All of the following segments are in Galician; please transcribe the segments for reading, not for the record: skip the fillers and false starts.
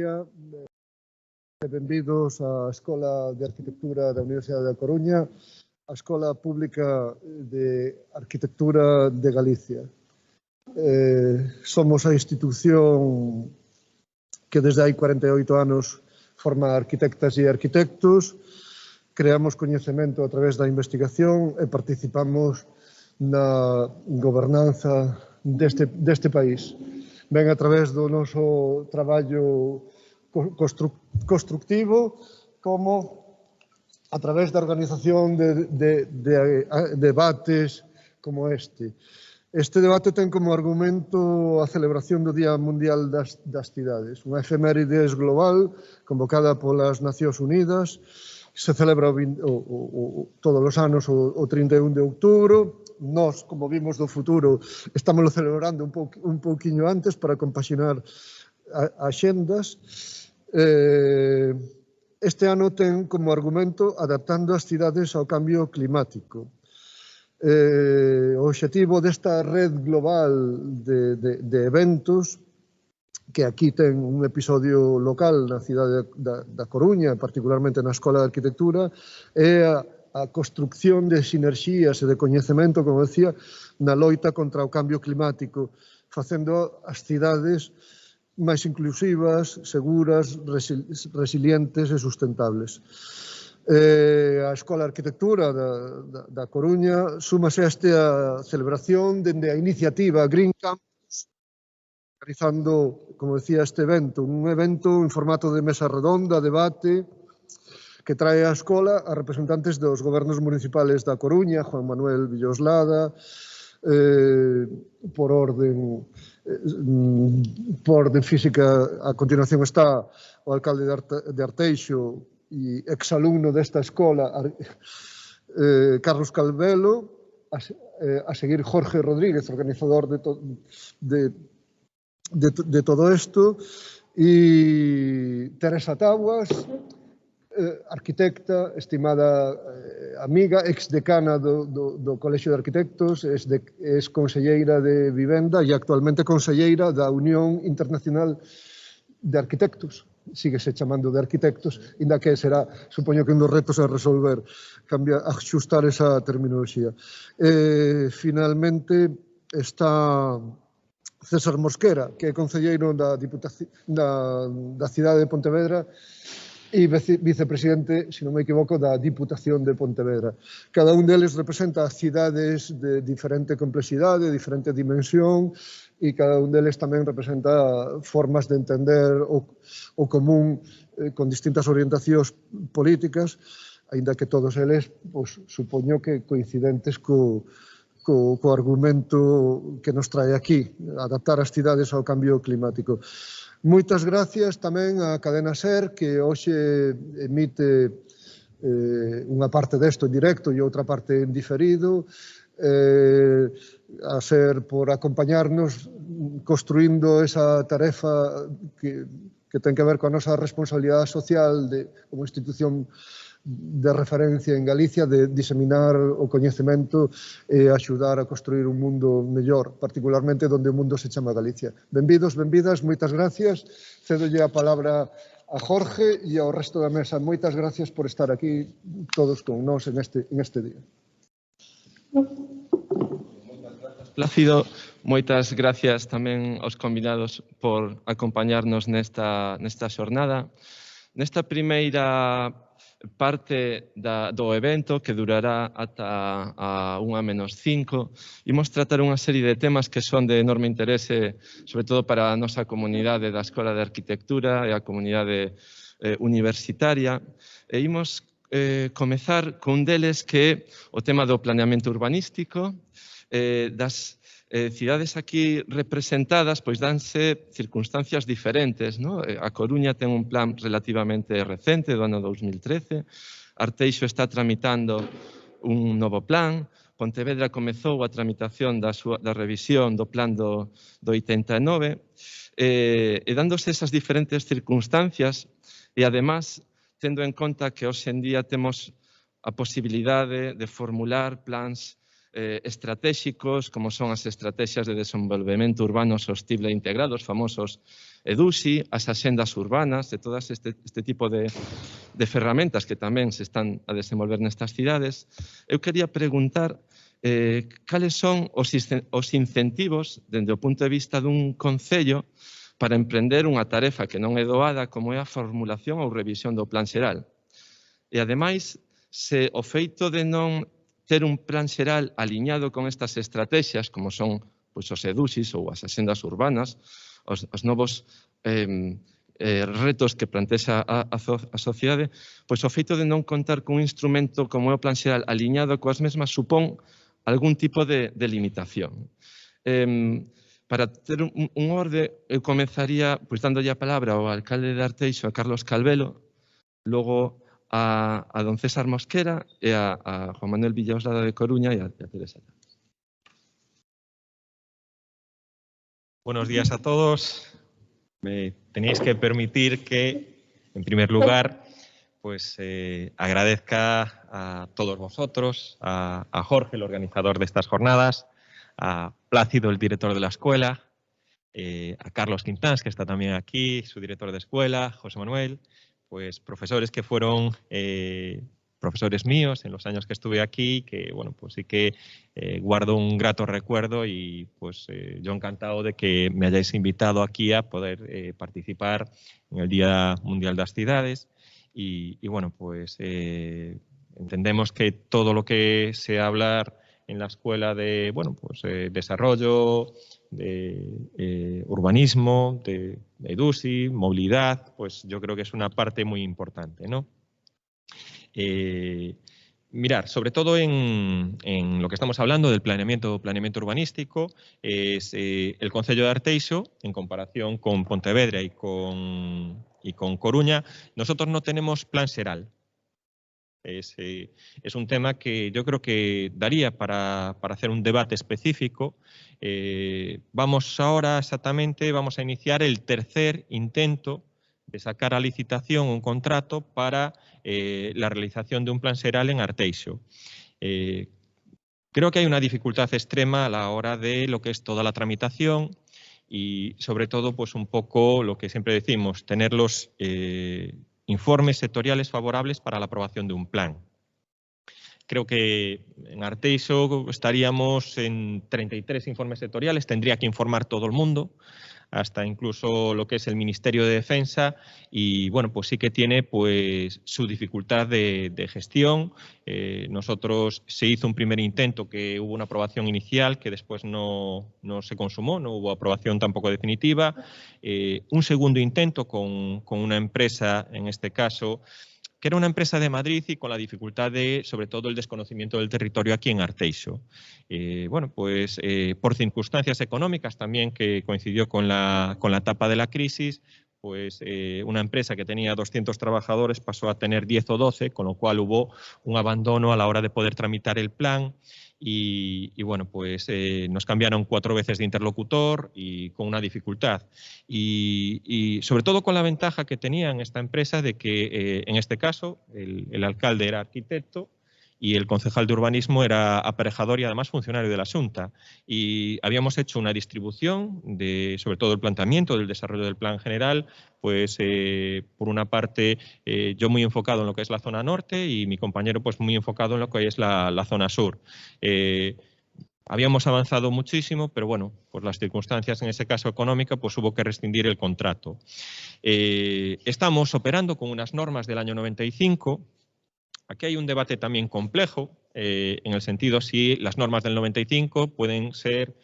día. Benvidos á Escola de Arquitectura da Universidade da Coruña, a Escola Pública de Arquitectura de Galicia. Somos a institución que desde hai 48 anos forma arquitectas e arquitectos, creamos coñecemento a través da investigación e participamos na gobernanza deste país. Ben a través do noso traballo constructivo como a través da organización de debates como este. Este debate ten como argumento a celebración do Día Mundial das Cidades, unha efemérides global convocada polas Nacións Unidas, se celebra todos os anos o 31 de outubro. Nós, como vimos do futuro, estamos celebrando un pouquiño antes para compaxinar axendas. Este ano ten como argumento adaptando as cidades ao cambio climático. O obxectivo desta red global de eventos, que aquí ten un episodio local na cidade da Coruña, particularmente na Escola de Arquitectura, é a construcción de sinerxías e de coñecemento, como decía, na loita contra o cambio climático, facendo as cidades máis inclusivas, seguras, resilientes e sustentables. A Escola de Arquitectura da Coruña súmase a esta celebración dende a iniciativa Green Campus, realizando, como decía, este evento, un evento en formato de mesa redonda, debate, que trae á escola a representantes dos gobernos municipales da Coruña, Juan Manuel Villoslada, por orden física. A continuación está o alcalde de Arteixo e exalumno desta escola, Carlos Calvelo, a seguir Jorge Rodríguez, organizador de todo isto, e Teresa Taguas, arquitecta, estimada amiga, exdecana do Colexio de Arquitectos, es conselleira de Vivenda e actualmente conselleira da Unión Internacional de Arquitectos. Síguese chamando de arquitectos, inda que será, supoño que un dos retos a resolver, axustar esa terminoloxía. Finalmente está César Mosquera, que é concelleiro da cidade de Pontevedra e vicepresidente, se non me equivoco, da Diputación de Pontevedra. Cada un deles representa cidades de diferente complexidade, de diferente dimensión, e cada un deles tamén representa formas de entender o común con distintas orientacións políticas, aínda que todos eles, supoño que coincidentes co argumento que nos trae aquí, adaptar as cidades ao cambio climático. Moitas gracias tamén á Cadena SER, que hoxe emite unha parte desto en directo e outra parte en diferido, a SER por acompañarnos construindo esa tarefa que ten que ver coa nosa responsabilidade social como institución de referencia en Galicia, de diseminar o coñecemento e axudar a construir un mundo mellor, particularmente onde o mundo se chama Galicia. Benvidos, benvidas, moitas gracias. Cedolle a palabra a Jorge e ao resto da mesa. Moitas gracias por estar aquí todos con nós en este día. Plácido, moitas gracias tamén aos convidados por acompañarnos nesta xornada. Nesta primeira parte do evento, que durará ata a 1:05, imos tratar unha serie de temas que son de enorme interese, sobre todo para a nosa comunidade da Escola de Arquitectura e a comunidade universitaria. E imos comezar con deles que é o tema do planeamento urbanístico, das cidades aquí representadas, pois danse circunstancias diferentes, non? A Coruña ten un plan relativamente recente, do ano 2013, Arteixo está tramitando un novo plan, Pontevedra comezou a tramitación da revisión do plan do 89, e dándose esas diferentes circunstancias, e además, tendo en conta que hoxe en día temos a posibilidade de formular plans estratégicos, como son as estrategias de desenvolvemento urbano sostible e integrado, os famosos EDUSI, as axendas urbanas, de todas este tipo de ferramentas que tamén se están a desenvolver nestas cidades. Eu quería preguntar cales son os incentivos, dende o punto de vista dun concello, para emprender unha tarefa que non é doada, como é a formulación ou revisión do plan xeral. E, ademais, se o feito de non ter un plan xeral aliñado con estas estrategias, como son os EDUSIs ou as axendas urbanas, os novos retos que plantexa a sociedade, pois o feito de non contar cun instrumento como é o plan xeral aliñado coas mesmas supón algún tipo de limitación. Para ter un orde, eu comenzaría dándolle a palabra ao alcalde de Arteixo, a Carlos Calvelo, logo a don César Mosquera e a Juan Manuel Villaoslada de Coruña e a Teresa. Buenos días a todos. Me tenéis que permitir que, en primer lugar, pues agradezca a todos vosotros, a Jorge, el organizador de estas jornadas, a Plácido, el director de la escuela, a Carlos Quintans, que está también aquí, su director de escuela, José Manuel, pues profesores que fueron profesores míos en los años que estuve aquí, que bueno, pues sí que guardo un grato recuerdo y pues yo encantado de que me hayáis invitado aquí a poder participar en el Día Mundial das Cidades y bueno, pues entendemos que todo lo que se hablar en la escuela de bueno, pues desarrollo, de urbanismo, de EDUSI, movilidad, pues yo creo que es una parte muy importante, ¿no? Mirar, sobre todo en lo que estamos hablando del planeamiento urbanístico, es el concello de Arteixo, en comparación con Pontevedra y con Coruña, nosotros no tenemos plan xeral. Es un tema que yo creo que daría para hacer un debate específico. Vamos a iniciar el tercer intento de sacar a licitación un contrato para la realización de un plan xeral en Arteixo. Creo que hay una dificultad extrema a la hora de lo que es toda la tramitación y sobre todo pues un poco lo que siempre decimos, tener los informes sectoriales favorables para la aprobación de un plan. Creo que en Arteixo estaríamos en 33 informes sectoriales, tendría que informar todo el mundo, hasta incluso lo que es el Ministerio de Defensa y bueno, pues sí que tiene pues su dificultad de gestión. Nosotros se hizo un primer intento que hubo una aprobación inicial que después no se consumó, no hubo aprobación tampoco definitiva. Un segundo intento con una empresa, en este caso, que era una empresa de Madrid y con la dificultad de, sobre todo, el desconocimiento del territorio aquí en Arteixo. Bueno, pues por circunstancias económicas también que coincidió con la etapa de la crisis, pues una empresa que tenía 200 trabajadores pasó a tener 10 o 12, con lo cual hubo un abandono a la hora de poder tramitar el plan. Y bueno, pues nos cambiaron 4 veces de interlocutor y con una dificultad. Y sobre todo con la ventaja que tenía en esta empresa de que en este caso el alcalde era arquitecto y el concejal de urbanismo era aparejador y además funcionario de la Xunta. Y habíamos hecho una distribución de, sobre todo el planteamiento del desarrollo del plan general, pues por una parte yo muy enfocado en lo que es la zona norte y mi compañero pues muy enfocado en lo que es la zona sur. Habíamos avanzado muchísimo, pero bueno, por las circunstancias en ese caso económica, pues hubo que rescindir el contrato. Estamos operando con unas normas del año 95. Aquí hay un debate también complejo, en el sentido si las normas del 95 pueden ser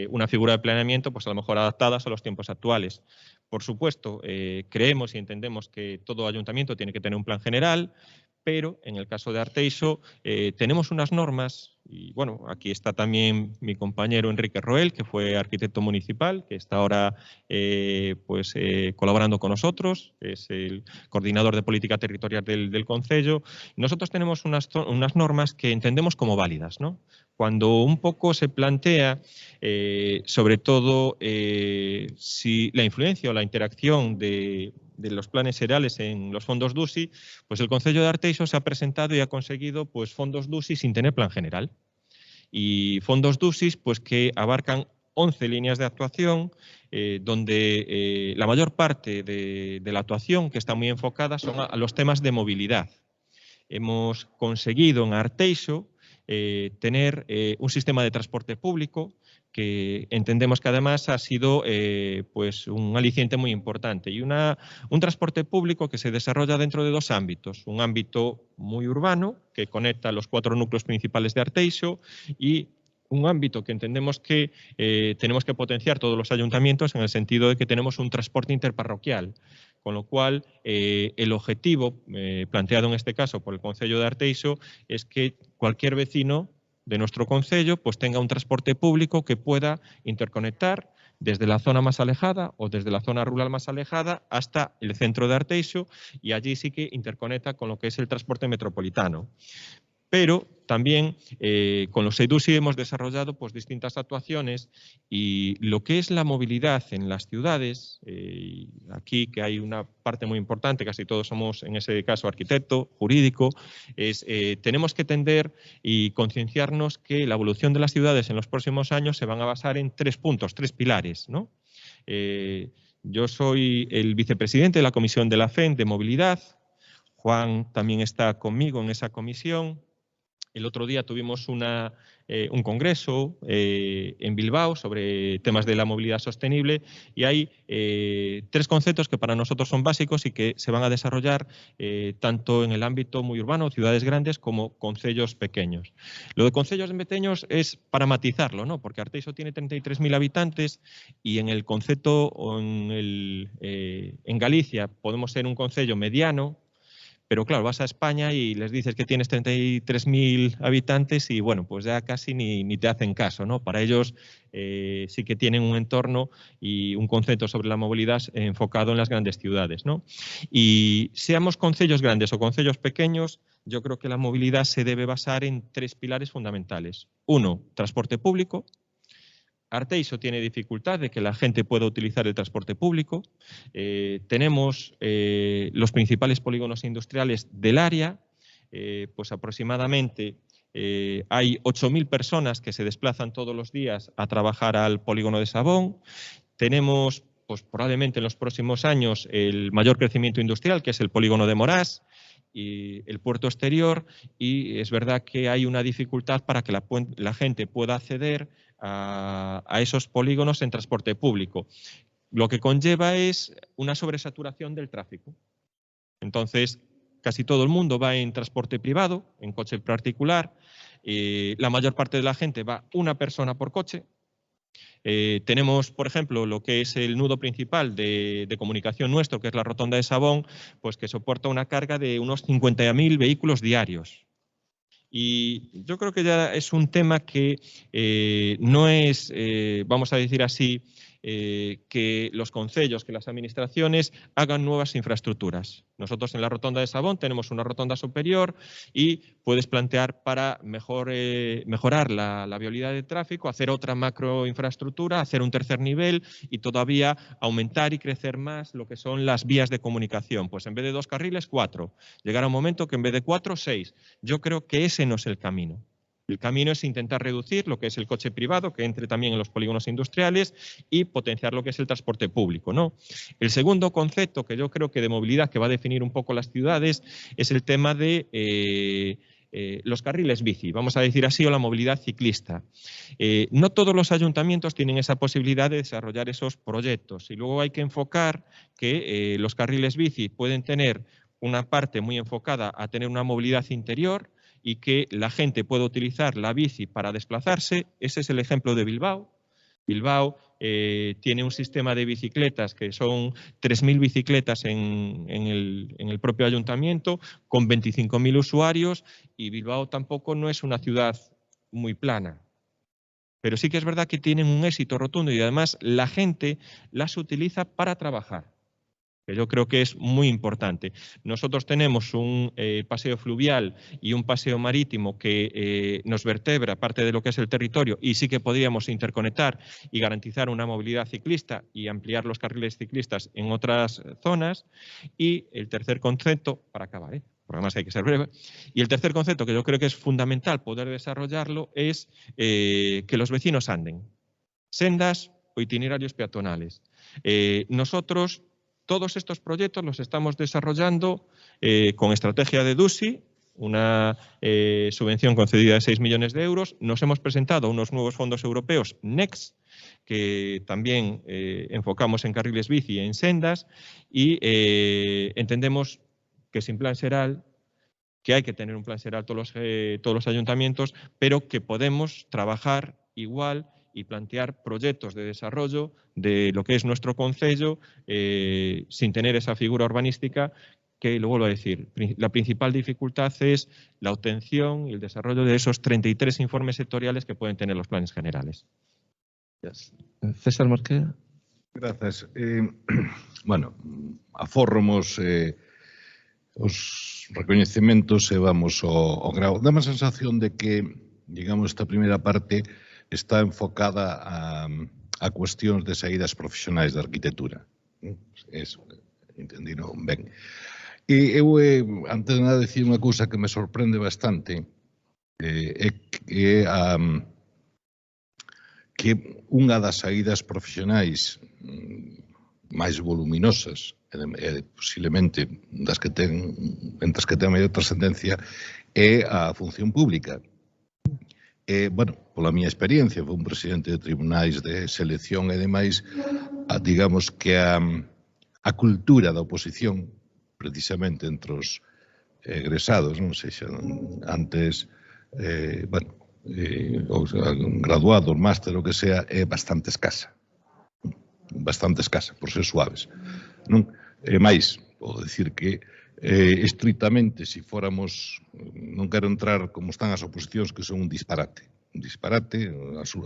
una figura de planeamiento, pues a lo mejor adaptadas a los tiempos actuales. Por supuesto, creemos y entendemos que todo ayuntamiento tiene que tener un plan general, pero en el caso de Arteixo tenemos unas normas, y bueno, aquí está también mi compañero Enrique Roel, que fue arquitecto municipal, que está ahora colaborando con nosotros, es el coordinador de política territorial del concello. Nosotros tenemos unas normas que entendemos como válidas, ¿no? Cuando un poco se plantea, sobre todo, si la influencia o la interacción de los planes xerales en los fondos DUSI, pues el concello de Arteixo se ha presentado y ha conseguido pues fondos DUSI sin tener plan general. y fondos DUSIS, pues que abarcan 11 líneas de actuación, donde la mayor parte de la actuación, que está muy enfocada, son a los temas de movilidad. Hemos conseguido en Arteixo tener un sistema de transporte público que entendemos que además ha sido pues un aliciente muy importante y un transporte público que se desarrolla dentro de dos ámbitos. Un ámbito muy urbano que conecta los 4 núcleos principales de Arteixo y un ámbito que entendemos que tenemos que potenciar todos los ayuntamientos en el sentido de que tenemos un transporte interparroquial, con lo cual el objetivo planteado en este caso por el Concello de Arteixo es que cualquier vecino de nuestro concello pues tenga un transporte público que pueda interconectar desde la zona más alejada o desde la zona rural más alejada hasta el centro de Arteixo y allí sí que interconecta con lo que es el transporte metropolitano. Pero también con los EDUSI hemos desarrollado pues, distintas actuaciones y lo que es la movilidad en las ciudades, aquí que hay una parte muy importante, casi todos somos en ese caso arquitecto, jurídico, es tenemos que tender y concienciarnos que la evolución de las ciudades en los próximos años se van a basar en 3 puntos, 3 pilares, ¿no? Yo soy el vicepresidente de la Comisión de la FEN de Movilidad, Juan también está conmigo en esa comisión. El otro día tuvimos un congreso en Bilbao sobre temas de la movilidad sostenible y hay 3 conceptos que para nosotros son básicos y que se van a desarrollar tanto en el ámbito muy urbano, ciudades grandes, como concellos pequeños. Lo de concellos pequeños es para matizarlo, ¿no? Porque Arteixo tiene 33.000 habitantes y en el concepto o en Galicia podemos ser un concello mediano. Pero claro, vas a España y les dices que tienes 33.000 habitantes y bueno, pues ya casi ni te hacen caso, ¿no? Para ellos sí que tienen un entorno y un concepto sobre la movilidad enfocado en las grandes ciudades, ¿no? Y seamos concellos grandes o concellos pequeños, yo creo que la movilidad se debe basar en 3 pilares fundamentales. 1, transporte público. Arteixo tiene dificultad de que la gente pueda utilizar el transporte público. Tenemos los principales polígonos industriales del área, pues aproximadamente hay 8.000 personas que se desplazan todos los días a trabajar al polígono de Sabón. Tenemos pues, probablemente en los próximos años el mayor crecimiento industrial, que es el polígono de Morás y el puerto exterior, y es verdad que hay una dificultad para que la gente pueda acceder a esos polígonos en transporte público. Lo que conlleva es una sobresaturación del tráfico. Entonces, casi todo el mundo va en transporte privado, en coche particular. La mayor parte de la gente va una persona por coche. Tenemos, por ejemplo, lo que es el nudo principal de comunicación nuestro, que es la rotonda de Sabón, pues que soporta una carga de unos 50.000 vehículos diarios. Y yo creo que ya es un tema que no es, vamos a decir así, que los concellos, que las administraciones hagan nuevas infraestructuras. Nosotros en la rotonda de Sabón tenemos una rotonda superior y puedes plantear para mejorar la vialidad de tráfico, hacer otra macroinfraestructura, hacer un tercer nivel y todavía aumentar y crecer más lo que son las vías de comunicación. Pues en vez de 2 carriles, 4. Llegar a un momento que en vez de 4, 6. Yo creo que ese no es el camino. El camino es intentar reducir lo que es el coche privado, que entre también en los polígonos industriales, y potenciar lo que es el transporte público, ¿no? El segundo concepto que yo creo que de movilidad que va a definir un poco las ciudades es el tema de los carriles bici, vamos a decir así, o la movilidad ciclista. No todos los ayuntamientos tienen esa posibilidad de desarrollar esos proyectos y luego hay que enfocar que los carriles bici pueden tener una parte muy enfocada a tener una movilidad interior y que la gente pueda utilizar la bici para desplazarse. Ese es el ejemplo de Bilbao. Bilbao tiene un sistema de bicicletas que son 3.000 bicicletas en el propio ayuntamiento, con 25.000 usuarios, y Bilbao tampoco no es una ciudad muy plana. Pero sí que es verdad que tienen un éxito rotundo y además la gente las utiliza para trabajar, que yo creo que es muy importante. Nosotros tenemos un paseo fluvial y un paseo marítimo que nos vertebra parte de lo que es el territorio y sí que podríamos interconectar y garantizar una movilidad ciclista y ampliar los carriles ciclistas en otras zonas. Y el tercer concepto, para acabar, porque además hay que ser breve. Y el tercer concepto, que yo creo que es fundamental poder desarrollarlo, es que los vecinos anden. Sendas o itinerarios peatonales. Nosotros, todos estos proyectos los estamos desarrollando con estrategia de DUSI, una subvención concedida de 6 millones de euros. Nos hemos presentado unos nuevos fondos europeos, NEXT, que también enfocamos en carriles bici y en sendas, y entendemos que sin plan SERAL, que hay que tener un plan SERAL todos los ayuntamientos, pero que podemos trabajar igual y plantear proyectos de desarrollo de lo que es nuestro concello sin tener esa figura urbanística que, lo vuelvo a decir, la principal dificultad es la obtención y el desarrollo de esos 33 informes sectoriales que pueden tener los planes generales. César Mosquera. Grazas. Bueno, afórromos os recoñecementos e vamos ao grau. Dame a sensación de que, digamos, esta primeira parte está enfocada a cuestións de saídas profesionais da arquitectura. Eso, entendino ben. E eu, antes de nada, dicir unha cousa que me sorprende bastante, é que unha das saídas profesionais máis voluminosas posiblemente das que ten, entre as que ten maior trascendencia, é a función pública. Bueno, pola miña experiencia, foi un presidente de tribunais de selección e demais, digamos que a cultura da oposición, precisamente entre os egresados, non sei xa antes, bueno, graduados, máster, o que sea, é bastante escasa, por ser suaves. E máis, podo dicir que estritamente, se fóramos, non quero entrar como están as oposicións, que son un disparate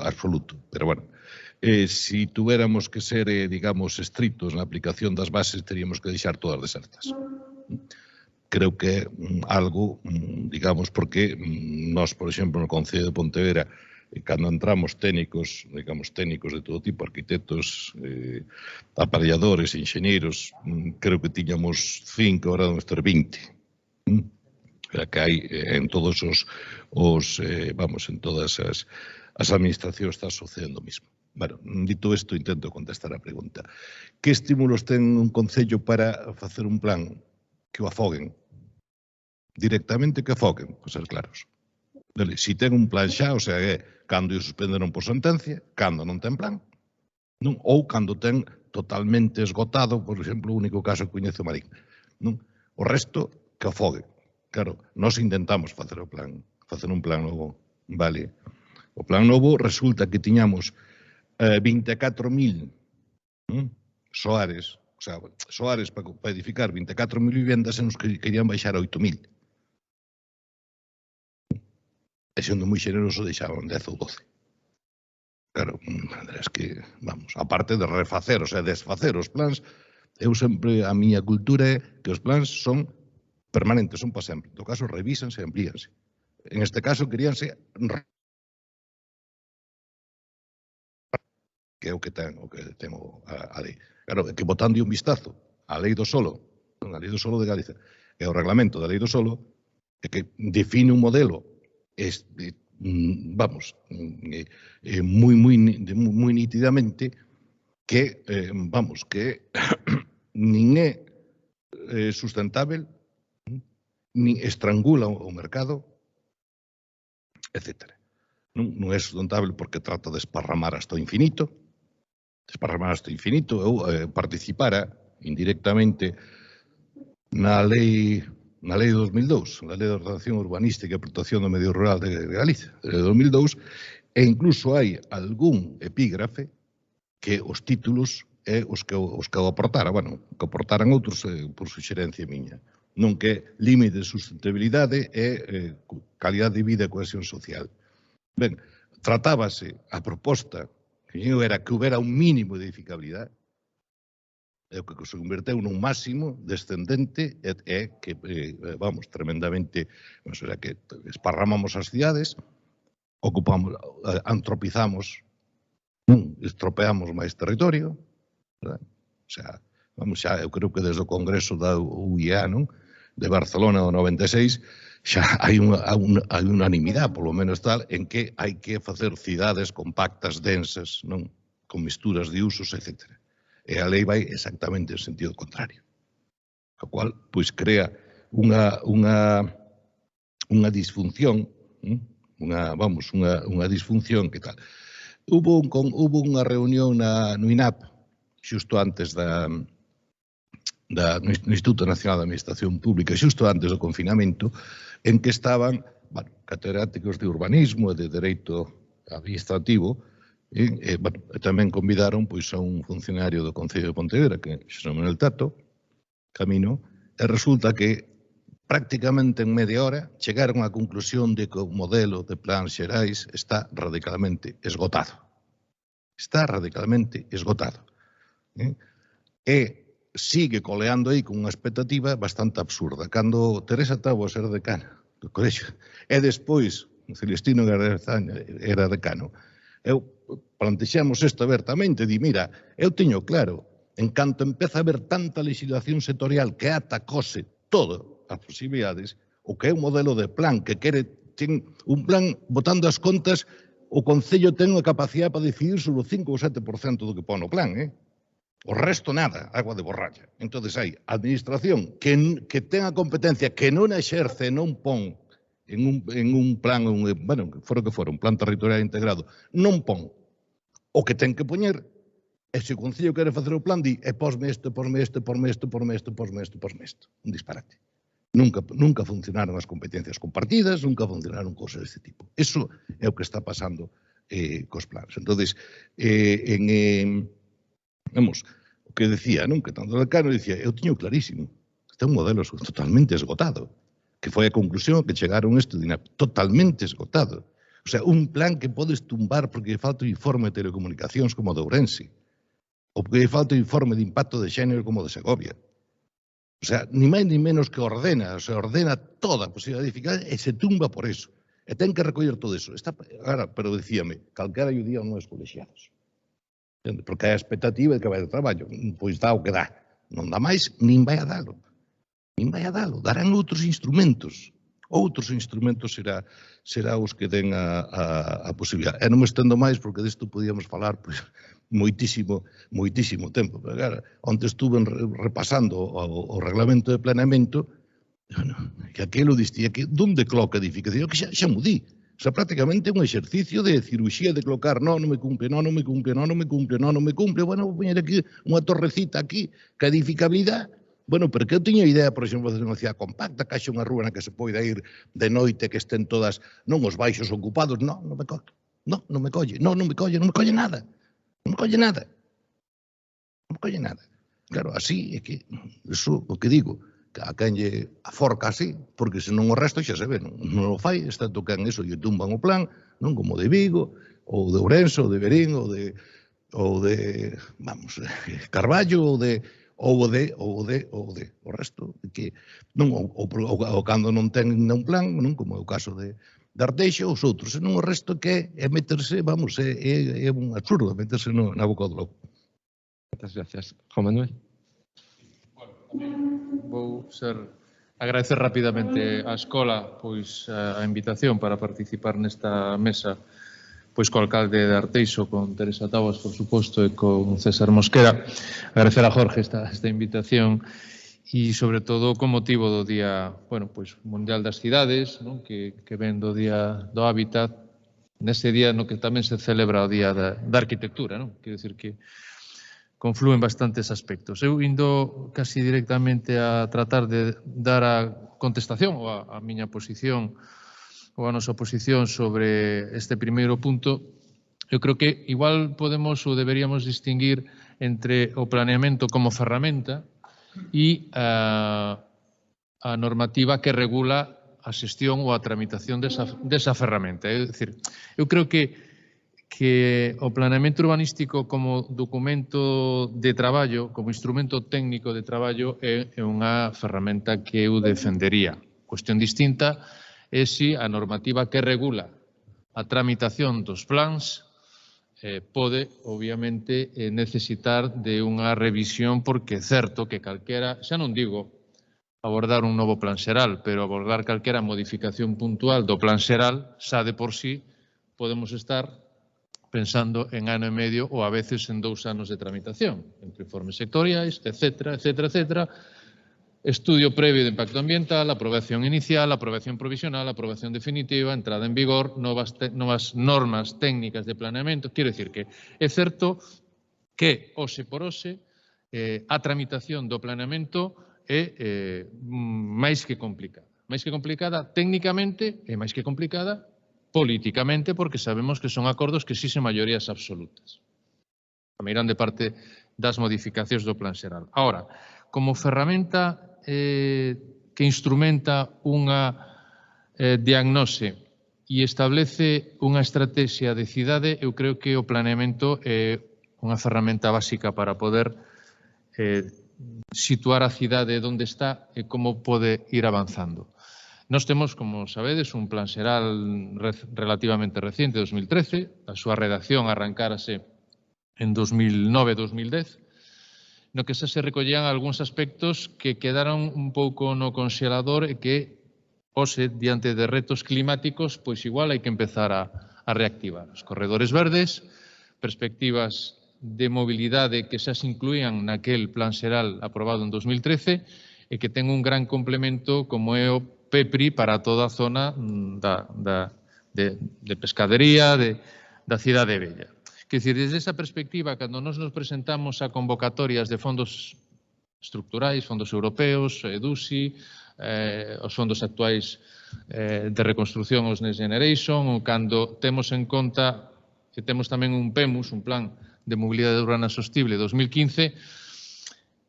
absoluto, pero bueno, se tuviéramos que ser, digamos, estritos na aplicación das bases, teríamos que deixar todas desertas. Creo que é algo, digamos, porque nós, por exemplo, no Concello de Pontevedra, cando entramos técnicos, digamos, técnicos de todo tipo, arquitectos, aparelladores, enxeñeiros, creo que tiñamos 5, ahora vamos ter 20. Que hai en todos vamos, en todas as administracións está sucedendo o mismo. Bueno, dito isto, intento contestar a pregunta. Que estímulos ten un concello para facer un plan que o afoguen? Directamente que afoguen, por ser claros. Si ten un plan xa, o sea, cando o suspenderon por sentencia, cando non ten plan, ou cando ten totalmente esgotado, por exemplo, o único caso que coñezo Marín. O resto, que afogue. Claro, nós intentamos facer un plan novo, vale. O plan novo resulta que tiñamos 24.000 soares, o sea, soares para edificar 24.000 vivendas e nos querían baixar a 8.000. E sendo moi xeneroso deixaban 10 ou 12. Claro, es que, vamos, aparte de refacer, o sea, desfacer os plans, eu sempre, a miña cultura é que os plans son permanentes, son para sempre. En todo caso, revísanse e amplíanse. En este caso, queríanse que é o que ten a lei. Claro, que botando un vistazo á lei do solo, a lei do solo de Galicia, e o reglamento da lei do solo, é que define un modelo vamos, moi nítidamente que, vamos, que nin é sustentável, nin estrangula o mercado, etc. Non é sustentable porque trata de esparramar hasta o infinito, ou participara indirectamente na lei de 2002, na Lei de Ordenación Urbanística e Protección do Medio Rural de Galicia, de 2002, e incluso hai algún epígrafe que os títulos é os que o aportara, bueno, que aportaran outros por suxerencia miña. Non que límite de sustentabilidade e calidade de vida e cohesión social. Ben, tratábase a proposta que era que houbera un mínimo de edificabilidade, é o que se converteu nun máximo descendente e que, vamos, tremendamente, que esparramamos as cidades, ocupamos, antropizamos, estropeamos máis territorio, o sea, vamos, xa, eu creo que desde o Congreso da UEA, non? de Barcelona do 96, xa hai unanimidade, polo menos tal, en que hai que facer cidades compactas, densas, non, con misturas de usos, etc. E a lei vai exactamente en sentido contrario. O cual, pois, crea unha disfunción, unha disfunción que tal. Hubo unha reunión no INAP, xusto antes no Instituto Nacional de Administración Pública, xusto antes do confinamento, en que estaban catedráticos de urbanismo e de dereito administrativo, e tamén convidaron a un funcionario do Concello de Pontevedra, que é Xosé Manuel Tato, Camino, e resulta que prácticamente en media hora chegaron á conclusión de que o modelo de plans xerais está radicalmente esgotado. Está radicalmente esgotado. E sigue coleando aí con unha expectativa bastante absurda. Cando Teresa Tabo era decana do colexio, e despois Celestino Gardezaña era decano, eu plantexamos isto abertamente, di, mira, eu teño claro, en canto empeza a haber tanta legislación sectorial que atacose todo as posibilidades, o que é un modelo de plan que quere, ten un plan botando as contas, o Concello ten unha capacidade para decidir sobre o 5 ou 7% do que pon no plan, O resto nada, agua de borralla. Entón, hai administración que ten a competencia, que non exerce, non pon en un plan, bueno, fora que fora, un plan territorial integrado, non pon o que ten que poñer, e se o Concello quere facer o plan, di, posme isto, posme isto, posme isto, posme isto, posme isto, posme isto. Un disparate. Nunca funcionaron as competencias compartidas, nunca funcionaron cosas deste tipo. Eso é o que está pasando cos plans. Entón, vamos, o que decía, non? Que tanto o decano dicía, eu tiño clarísimo, este é un modelo totalmente esgotado, que foi a conclusión que chegaron isto, totalmente esgotado. O sea, un plan que podes tumbar porque falta o informe de telecomunicacións como de Ourense, ou porque falta o informe de impacto de xénero como de Segovia. O sea, ni máis ni menos que ordena toda a posibilidade de edificar e se tumba por eso. E ten que recoller todo eso. Ahora, pero decíame, calquera ayudía aos meus colexiados. Porque hai a expectativa de que vai de traballo. Pois dá o que dá. Non dá máis, nin vai a dalo. Nin vai a dalo. Darán outros instrumentos. Outros instrumentos será os que den a posibilidade. E non me estendo máis, porque disto podíamos falar moitísimo tempo. Pero, claro, onde estuve repasando o reglamento de planeamento, que aquilo dicía que donde coloca edificación, que xa mo di. O sea, prácticamente un exercicio de cirurxía de colocar, non me cumple. Bueno, vou poñer aquí unha torrecita aquí, que a edificabilidade. Bueno, pero que eu tiño idea, por exemplo, de unha cidade compacta, que haxe unha rúa na que se poida ir de noite, que estén todas, non os baixos ocupados, non me colle. Non me colle nada. Non me colle nada. Claro, así é que, iso, o que digo, que a quen lle aforca así, porque senón o resto xa se ve, non o fai, excepto que en eso lle tumban o plan, non como de Vigo, ou de Ourense, ou de Verín, ou de Carballo, ou o resto, que non, ou cando non ten un plan, non, como é o caso de Arteixo, os outros, senón o resto que é meterse, é un absurdo, meterse na boca do lobo. Moitas gracias. Juan Manuel. Vou agradecer rapidamente á escola a invitación para participar nesta mesa co alcalde de Arteixo, con Teresa Tabas, por suposto, e con César Mosquera. Agradecer a Jorge esta invitación e, sobre todo, con motivo do Día Mundial das Cidades, que ven do Día do Hábitat, nese día no que tamén se celebra o Día da Arquitectura. Quero dicir que conflúen bastantes aspectos. Eu indo casi directamente a tratar de dar a contestación ou a miña posición ou a nosa posición sobre este primeiro punto, eu creo que igual podemos ou deberíamos distinguir entre o planeamento como ferramenta e a normativa que regula a xestión ou a tramitación desa ferramenta. É dicir, eu creo que o planeamento urbanístico como documento de traballo, como instrumento técnico de traballo, é unha ferramenta que eu defendería. Cuestión distinta é se a normativa que regula a tramitación dos plans pode, obviamente, necesitar de unha revisión, porque é certo que calquera, xa non digo abordar un novo plan xeral, pero abordar calquera modificación puntual do plan xeral, xa de por sí podemos estar pensando en ano e medio ou a veces en 2 anos de tramitación, entre informes sectoriais, etcétera, etcétera, etcétera, estudio previo de impacto ambiental, aprobación inicial, aprobación provisional, aprobación definitiva, entrada en vigor, novas normas técnicas de planeamento. Quero dicir que é certo que, hoxe por hoxe, a tramitación do planeamento é máis que complicada. Máis que complicada técnicamente e máis que complicada políticamente, porque sabemos que son acordos que exixen maiorías absolutas. A meirande parte das modificacións do plan xeral. Ahora, como ferramenta que instrumenta unha diagnose e establece unha estrategia de cidade, eu creo que o planeamento é unha ferramenta básica para poder situar a cidade onde está e como pode ir avanzando. Nós temos, como sabedes, un plan xeral relativamente reciente, 2013, a súa redacción arrancárase en 2009-2010, no que xa se recollían algúns aspectos que quedaron un pouco no conxelador e que, hoxe, diante de retos climáticos, pois igual hai que empezar a reactivar. Os corredores verdes, perspectivas de mobilidade que xa se incluían naquel plan xeral aprobado en 2013 e que ten un gran complemento como é o PEPRI para toda a zona de pescadería da cidade vella. Quer dizer, desde esa perspectiva, cando nos presentamos a convocatorias de fondos estructurais, fondos europeos, EDUSI, os fondos actuais de reconstrucción, os Next Generation, ou cando temos en conta que temos tamén un PEMUS, un Plan de Mobilidade Urbana Sostible 2015,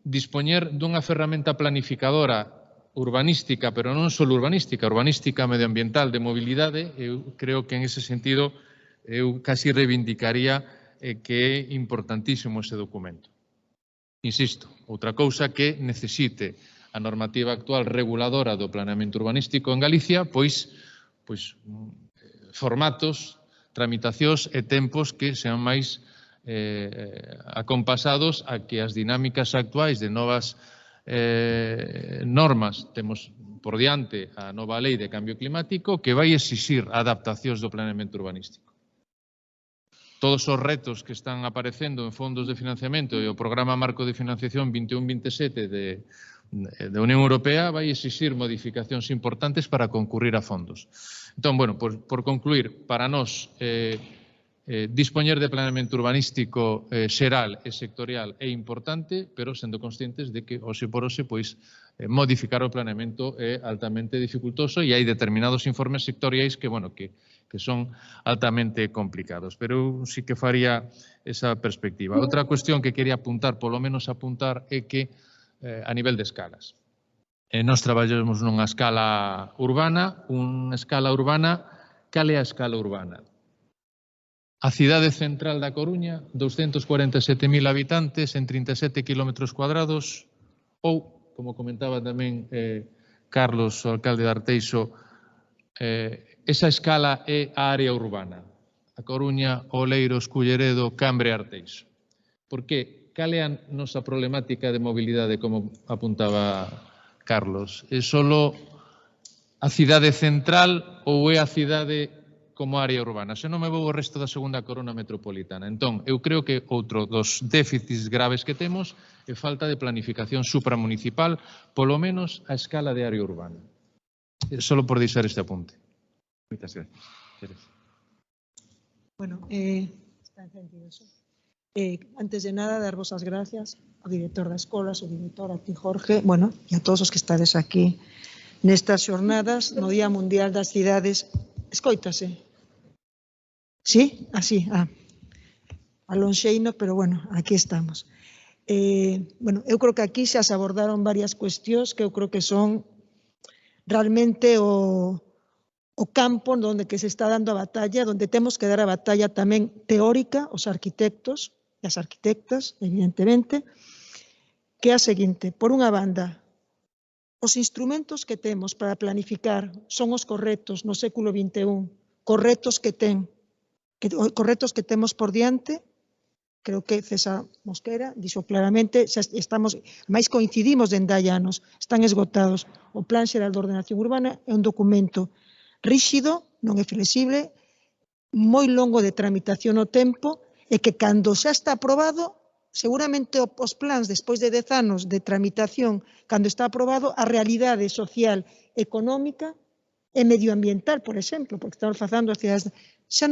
dispoñer dunha ferramenta planificadora urbanística, pero non só urbanística medioambiental de mobilidade, eu creo que en ese sentido eu casi reivindicaría que é importantísimo ese documento. Insisto, outra cousa que necesite a normativa actual reguladora do planeamento urbanístico en Galicia, pois formatos, tramitacións e tempos que sean máis acompasados a que as dinámicas actuais de novas normas, temos por diante a nova lei de cambio climático que vai exixir adaptacións do planeamento urbanístico. Todos os retos que están aparecendo en fondos de financiamento e o Programa Marco de Financiación 21-27 de Unión Europea vai exixir modificacións importantes para concurrir a fondos. Entón, bueno, por concluir, para nós dispoñer de planeamento urbanístico xeral e sectorial é importante, pero sendo conscientes de que hoxe por hoxe modificar o planeamento é altamente dificultoso e hai determinados informes sectoriais que son altamente complicados. Pero eu sí que faría esa perspectiva. Outra cuestión que quería apuntar, polo menos apuntar, é que a nivel de escalas. Nós traballamos nunha escala urbana, cal é a escala urbana? A cidade central da Coruña, 247.000 habitantes en 37 km², ou, como comentaba tamén Carlos, o alcalde de Arteixo, esa escala é a área urbana. A Coruña, Oleiros, Culleredo, Cambre, Arteixo. Por que? Cal é a nosa problemática de mobilidade, como apuntaba Carlos? É só a cidade central ou é a cidade como área urbana? Se non me vou o resto da segunda corona metropolitana. Entón, eu creo que outro dos déficits graves que temos é falta de planificación supramunicipal, polo menos a escala de área urbana. Solo por deixar este apunte. Moitas gracias. Bueno, está encendido eso. Antes de nada, darvos as gracias ao director da escola, ao director, a ti, Jorge, bueno, e a todos os que estades aquí nestas xornadas no Día Mundial das Cidades. Escoítase? Sí? Así, alonxeino, pero bueno, aquí estamos. Bueno, eu creo que aquí xa se abordaron varias cuestións que eu creo que son realmente o campo onde que se está dando a batalla, onde temos que dar a batalla tamén teórica, os arquitectos e as arquitectas, evidentemente, que é a seguinte: por unha banda, os instrumentos que temos para planificar son os correctos no século XXI, correctos que temos por diante, creo que César Mosquera dixo claramente, xa estamos, máis coincidimos en 10 anos, están esgotados. O Plan Xeral de Ordenación Urbana é un documento ríxido, non é flexible, moi longo de tramitación no tempo, e que cando xa está aprobado, seguramente os plans, despois de 10 anos de tramitación, cando está aprobado, a realidade social, económica e medioambiental, por exemplo, porque estamos facendo as cidades, xa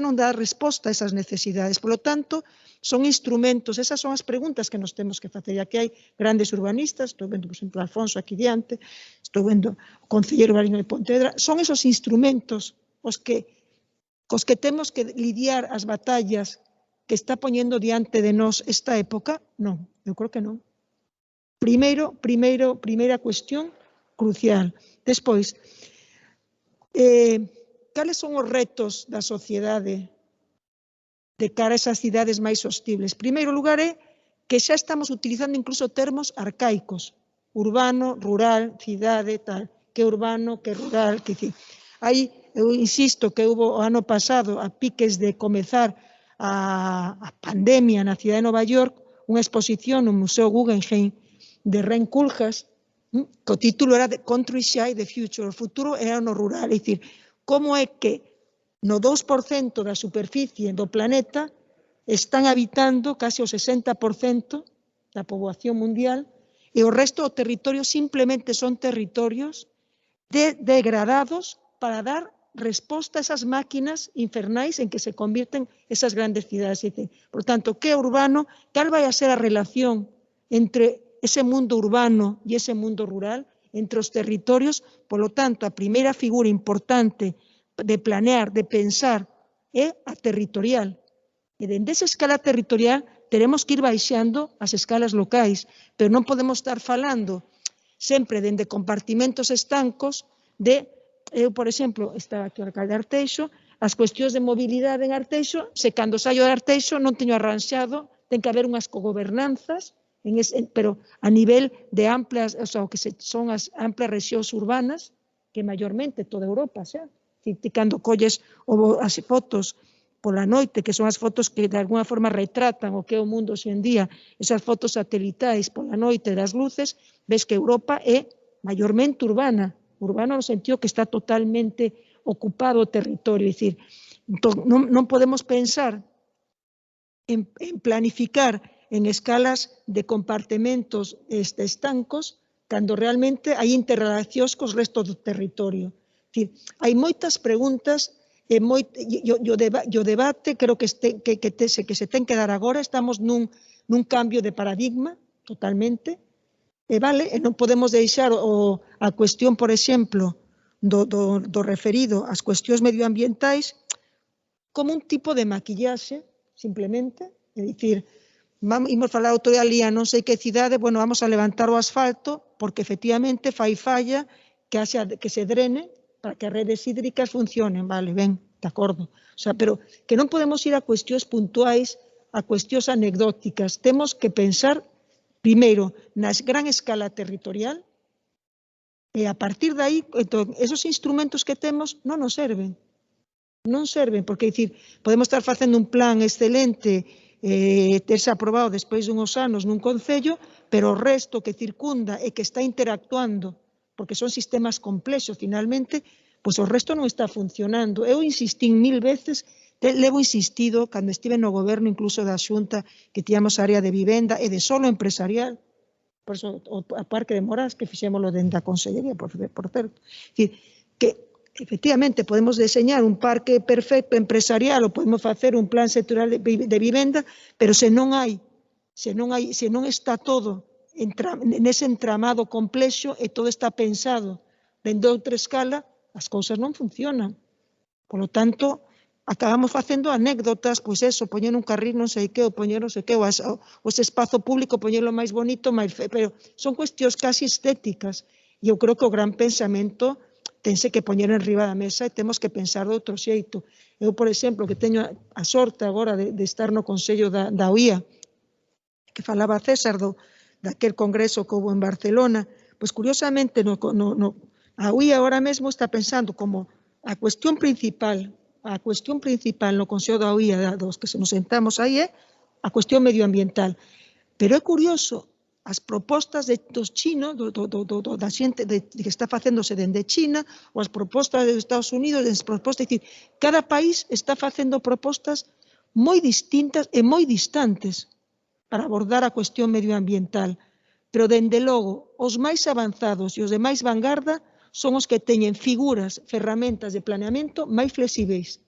non dá resposta a esas necesidades. Por lo tanto, son instrumentos, esas son as preguntas que nos temos que facer. Aquí hai grandes urbanistas, estou vendo, por exemplo, Alfonso aquí diante, estou vendo o concelleiro Barino de Pontevedra, son esos instrumentos cos que temos que lidiar as batallas que está poñendo diante de nós esta época. Non, eu creo que non. Primeira cuestión crucial. Despois, cales son os retos da sociedade de cara a esas cidades máis sostibles? Primeiro lugar é que xa estamos utilizando incluso termos arcaicos, urbano, rural, cidade, tal, que urbano, que rural, que dicir. Aí, eu insisto que hubo o ano pasado, a piques de comezar a pandemia na cidade de Nova York, unha exposición no Museo Guggenheim de Ren Koolhaas, que o título era The Countryside, the Future, o futuro era no rural, é dicir, como é que no 2% da superficie do planeta están habitando case o 60% da poboación mundial e o resto do territorio simplemente son territorios degradados para dar resposta a esas máquinas infernais en que se convierten esas grandes cidades. Por tanto, que é urbano, cal vai a ser a relación entre ese mundo urbano e ese mundo rural, entre os territorios. Por lo tanto, a primeira figura importante de planear, de pensar, é a territorial. E dende esa escala territorial teremos que ir baixando as escalas locais, pero non podemos estar falando sempre dende compartimentos estancos de, eu, por exemplo, estaba aquí o alcalde de Arteixo, as cuestións de mobilidade en Arteixo, se cando saio de Arteixo non teño arranxado, ten que haber unhas cogobernanzas, pero a nivel de amplias, o sea, o que son as amplias rexións urbanas, que maiormente toda Europa, xa, cando colles as fotos pola noite, que son as fotos que de alguna forma retratan o que é o mundo hoxe en día, esas fotos satelitais pola noite das luces, ves que Europa é maiormente urbana no sentido que está totalmente ocupado o territorio, é dicir, non podemos pensar en planificar en escalas de compartimentos estancos cando realmente hai interrelacións cos restos do territorio. É dicir, hai moitas preguntas e o debate creo que se ten que dar agora. Estamos nun cambio de paradigma totalmente, e non podemos deixar a cuestión, por exemplo, do referido ás cuestións medioambientais como un tipo de maquillaxe, simplemente, é dicir, imos falar outro día ali a non sei que cidade, bueno, vamos a levantar o asfalto porque efectivamente fai falla que se drene para que as redes hídricas funcionen, vale, ben, de acordo. O sea, pero que non podemos ir a cuestións puntuais, a cuestións anecdóticas. Temos que pensar, primeiro, na gran escala territorial, e a partir de aí, entón, esos instrumentos que temos non nos serven. Non serven, porque, dicir, podemos estar facendo un plan excelente, terse aprobado despois dunhos anos nun concello, pero o resto que circunda e que está interactuando, porque son sistemas complexos finalmente, pois o resto non está funcionando. Eu insistí 1000 veces, levo insistido, cando estive no goberno incluso da Xunta, que tiñamos área de vivenda e de solo empresarial, por eso o Parque de Morás, que fixémoslo dentro da Consellería, por certo. É dicir, que efectivamente podemos deseñar un parque perfecto empresarial ou podemos facer un plan sectorial de vivenda, pero se non está todo nese entramado complexo e todo está pensado dende outra escala, as cousas non funcionan. Por lo tanto, acabamos facendo anécdotas, pois eso, poñer un carril non sei que, ou poñer non sei que, ou ese espazo público, poñerlo máis bonito, máis feo, pero son cuestións casi estéticas. E eu creo que o gran pensamento tense que poñer en riba da mesa e temos que pensar de outro xeito. Eu, por exemplo, que teño a sorte agora de estar no Consello da UIA, que falaba César daquel congreso que houve en Barcelona, pois curiosamente a UIA agora mesmo está pensando como a cuestión principal no Consello da UIA dos que nos sentamos aí é a cuestión medioambiental. Pero é curioso, as propostas dos chinos, da xente que está facéndose dende China, ou as propostas dos Estados Unidos, as propostas, é dicir, cada país está facendo propostas moi distintas e moi distantes para abordar a cuestión medioambiental. Pero, dende logo, os máis avanzados e os de máis vanguarda son os que teñen figuras, ferramentas de planeamento máis flexíveis,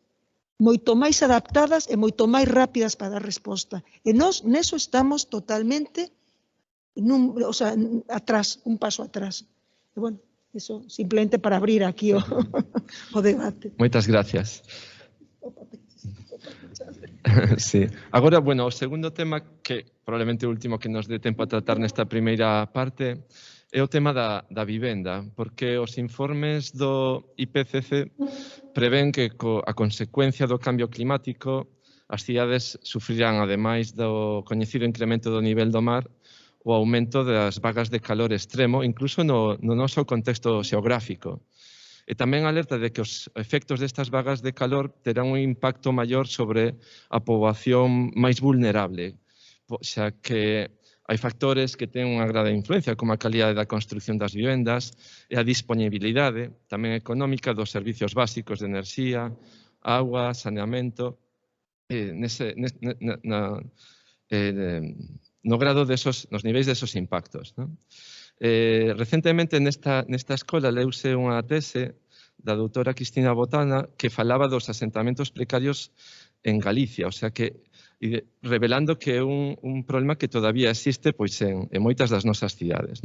moito máis adaptadas e moito máis rápidas para dar resposta. E nós, neso, estamos totalmente atrás, un paso atrás. E, bueno, eso simplemente para abrir aquí o debate. Moitas gracias. Sí. Agora, bueno, o segundo tema, que probablemente o último que nos dé tempo a tratar nesta primeira parte, é o tema da vivenda, porque os informes do IPCC prevén que a consecuencia do cambio climático as cidades sufrirán, ademais do coñecido incremento do nivel do mar, o aumento das vagas de calor extremo, incluso no noso contexto xeográfico. E tamén alerta de que os efectos destas vagas de calor terán un impacto maior sobre a poboación máis vulnerable, xa que hai factores que ten unha grande influencia, como a calidade da construcción das vivendas e a disponibilidade tamén económica dos servicios básicos de enerxía, agua, saneamento, no grado nos niveis desos impactos. Recentemente nesta escola leuse unha tese da doutora Cristina Botana que falaba dos asentamentos precarios en Galicia, o sea que revelando que é un problema que todavía existe pois en moitas das nosas cidades.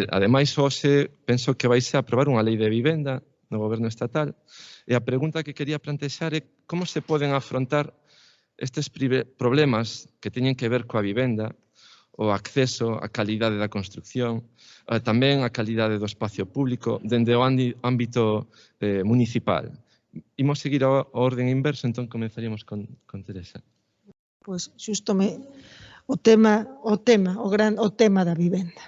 Ademais, hoxe penso que vaise a aprobar unha lei de vivenda no goberno estatal e a pregunta que quería plantexar é como se poden afrontar estes problemas que teñen que ver coa vivenda, o acceso, a calidade da construcción, tamén a calidade do espacio público dende o ámbito municipal. Imos seguir a orden inverso, entón comenzaríamos con Teresa. Pois xusto o tema da vivenda.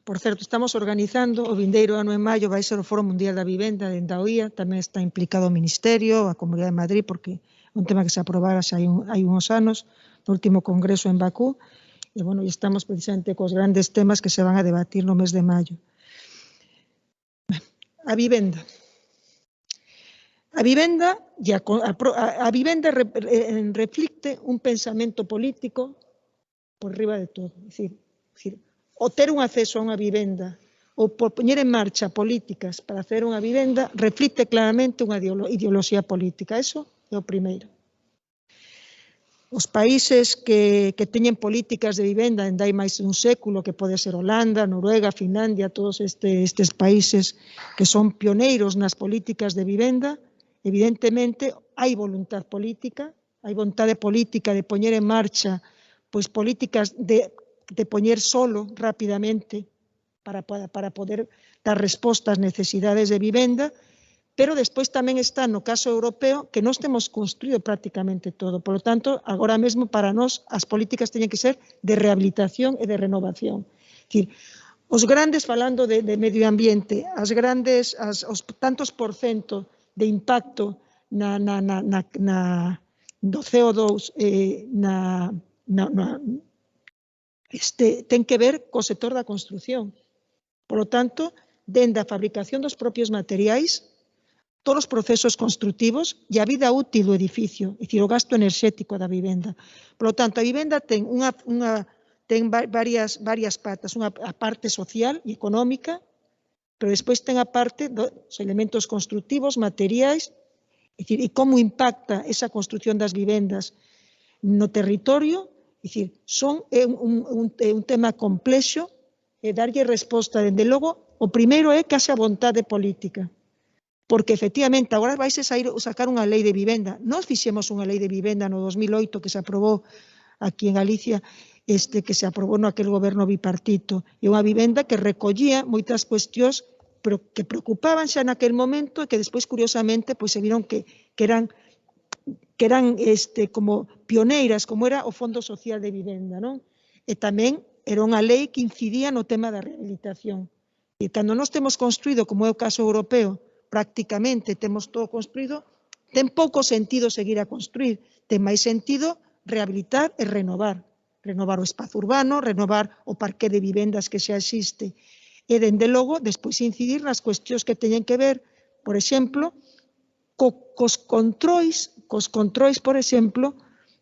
Por certo, estamos organizando o vindeiro ano en maio, vai ser o Foro Mundial da Vivenda dende a OIA, tamén está implicado o Ministerio, a Comunidade de Madrid, porque é un tema que se aprobara xa hai uns anos, no último congreso en Bakú, e, bueno, estamos precisamente cos grandes temas que se van a debatir no mes de maio. A vivenda. A vivenda reflicte un pensamento político por riba de todo. É dicir, o ter un acceso a unha vivenda ou por poñer en marcha políticas para hacer unha vivenda reflicte claramente unha ideoloxía política. Eso é o primeiro. Os países que teñen políticas de vivenda dende hai máis de un século, que pode ser Holanda, Noruega, Finlandia, todos estes países que son pioneiros nas políticas de vivenda, evidentemente hai voluntad política, hai vontade política de poñer en marcha pois políticas de poñer solo rapidamente para poder dar resposta ás necesidades de vivenda, pero despois tamén está no caso europeo que nós temos construído prácticamente todo. Por lo tanto, agora mesmo para nós as políticas teñen que ser de rehabilitación e de renovación. É dicir, os grandes, falando de medio ambiente, os tantos por cento de impacto do CO2 ten que ver co sector da construción. Por lo tanto, dende a fabricación dos propios materiais, todos os procesos construtivos e a vida útil do edificio, é dicir, o gasto enerxético da vivenda. Por lo tanto, a vivenda ten varias patas, a parte social e económica, pero despois ten a parte dos elementos construtivos, materiais, é dicir, e como impacta esa construción das vivendas no territorio. É dicir, é un tema complexo e darlle resposta, dende logo, o primeiro é case a vontade política. Porque, efectivamente, agora vaise sacar unha lei de vivenda. Nós fixemos unha lei de vivenda no 2008 que se aprobou aquí en Galicia, que se aprobou naquele goberno bipartito. É unha vivenda que recollía moitas cuestións que preocupaban xa naquele momento e que despois, curiosamente, se viron que eran como pioneiras, como era o Fondo Social de Vivenda, non? E tamén era unha lei que incidía no tema da rehabilitación. E cando nós temos construído, como é o caso europeo, prácticamente temos todo construído, ten pouco sentido seguir a construir, ten máis sentido rehabilitar e renovar. Renovar o espazo urbano, renovar o parque de vivendas que xa existe. E, dende logo, despois incidir nas cuestións que teñen que ver, por exemplo, cos controis, por exemplo,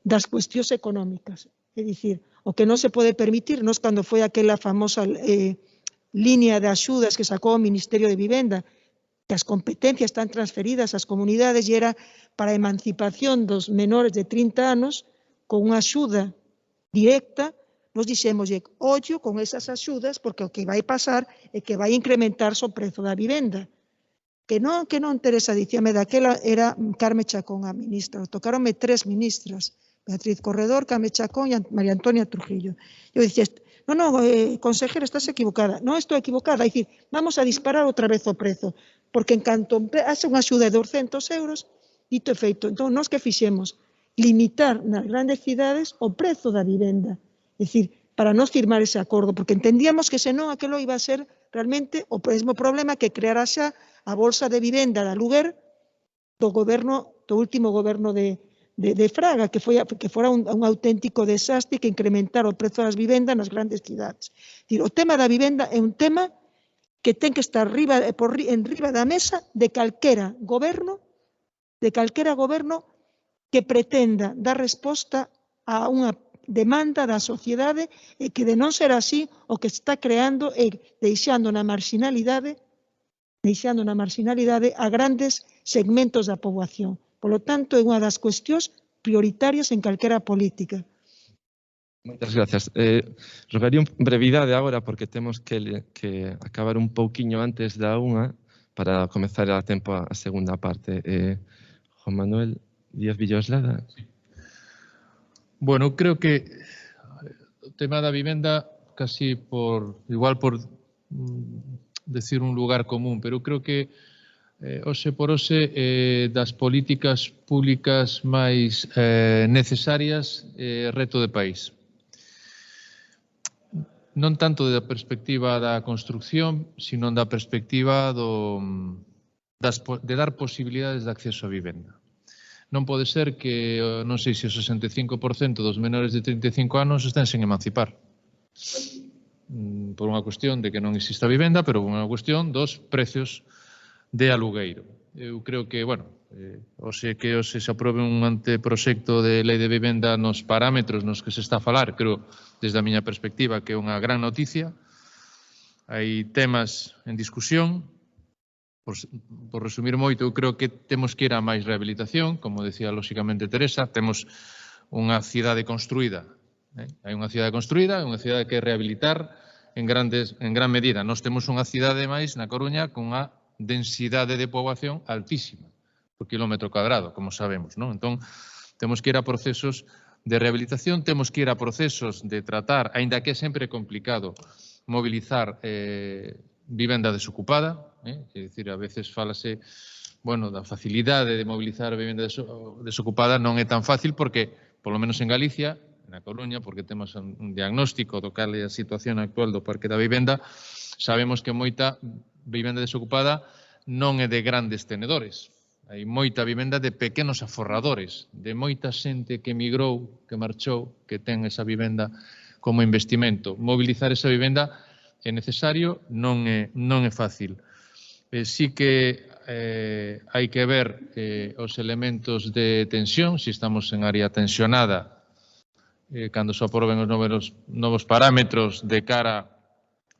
das cuestións económicas. É dicir, o que non se pode permitir, nos cando foi aquela famosa línea de axudas que sacou o Ministerio de Vivenda, que as competencias están transferidas ás comunidades e era para a emancipación dos menores de 30 anos, con unha axuda directa, nos dixemos, ollo con esas axudas, porque o que vai pasar é que vai incrementarse o prezo da vivenda. Que non Teresa, dicíame, daquela era Carme Chacón a ministra, tocáronme 3 ministras, Beatriz Corredor, Carme Chacón e María Antonia Trujillo. Eu dicía, consejera, estás equivocada. Non estou equivocada, é dicir, vamos a disparar outra vez o prezo, porque en canto hace unha axuda de 200 euros, dito e feito. Entón, nós que fixemos? Limitar nas grandes cidades o prezo da vivenda. É dicir, para non firmar ese acordo, porque entendíamos que senón aquilo iba a ser realmente o mesmo problema que creará xa a bolsa de vivenda de aluguer do último goberno de Fraga, que fora un auténtico desastre que incrementar o prezo das vivendas nas grandes cidades. O tema da vivenda é un tema que ten que estar en riba da mesa de calquera goberno que pretenda dar resposta a unha demanda da sociedade e que, de non ser así, o que está creando é deixando na marginalidade a grandes segmentos da poboación. Por lo tanto, é unha das cuestións prioritarias en calquera política. Moitas gracias. Rogaría brevidade agora porque temos que acabar un pouquiño antes da unha para comezar a tempo a segunda parte. Juan Manuel Díaz Villoslada. Bueno, creo que o tema da vivenda casi por decir un lugar común, pero creo que hoxe por hoxe das políticas públicas máis necesarias reto de país. Non tanto da perspectiva da construcción, sino da perspectiva de dar posibilidades de acceso a vivenda. Non pode ser que, non sei se o 65% dos menores de 35 anos estén sen emancipar. Por unha cuestión de que non exista vivenda, pero por unha cuestión dos precios de alugueiro. Eu creo que, hoxe se aprobe un anteproxecto de lei de vivenda nos parámetros nos que se está a falar, creo, desde a miña perspectiva, que é unha gran noticia. Hai temas en discusión. Por resumir moito, eu creo que temos que ir a máis rehabilitación, como decía lóxicamente Teresa, temos unha cidade construída. Hai unha cidade construída, unha cidade que rehabilitar en gran medida. Nós temos unha cidade máis na Coruña con unha densidade de poboación altísima por kilómetro cuadrado, como sabemos, non? Entón, temos que ir a procesos de rehabilitación, temos que ir a procesos de tratar, aínda que é sempre complicado, mobilizar vivenda desocupada, é dicir, a veces fálase da facilidade de mobilizar a vivenda desocupada, non é tan fácil porque, polo menos en Galicia, na Coruña, porque temos un diagnóstico do cal é a situación actual do parque da vivenda, sabemos que moita vivenda desocupada non é de grandes tenedores. Hai moita vivenda de pequenos aforradores, de moita xente que emigrou, que marchou, que ten esa vivenda como investimento. Mobilizar esa vivenda é necesario, non é fácil. Sí que hai que ver os elementos de tensión, se estamos en área tensionada, cando se aproben os novos parámetros de cara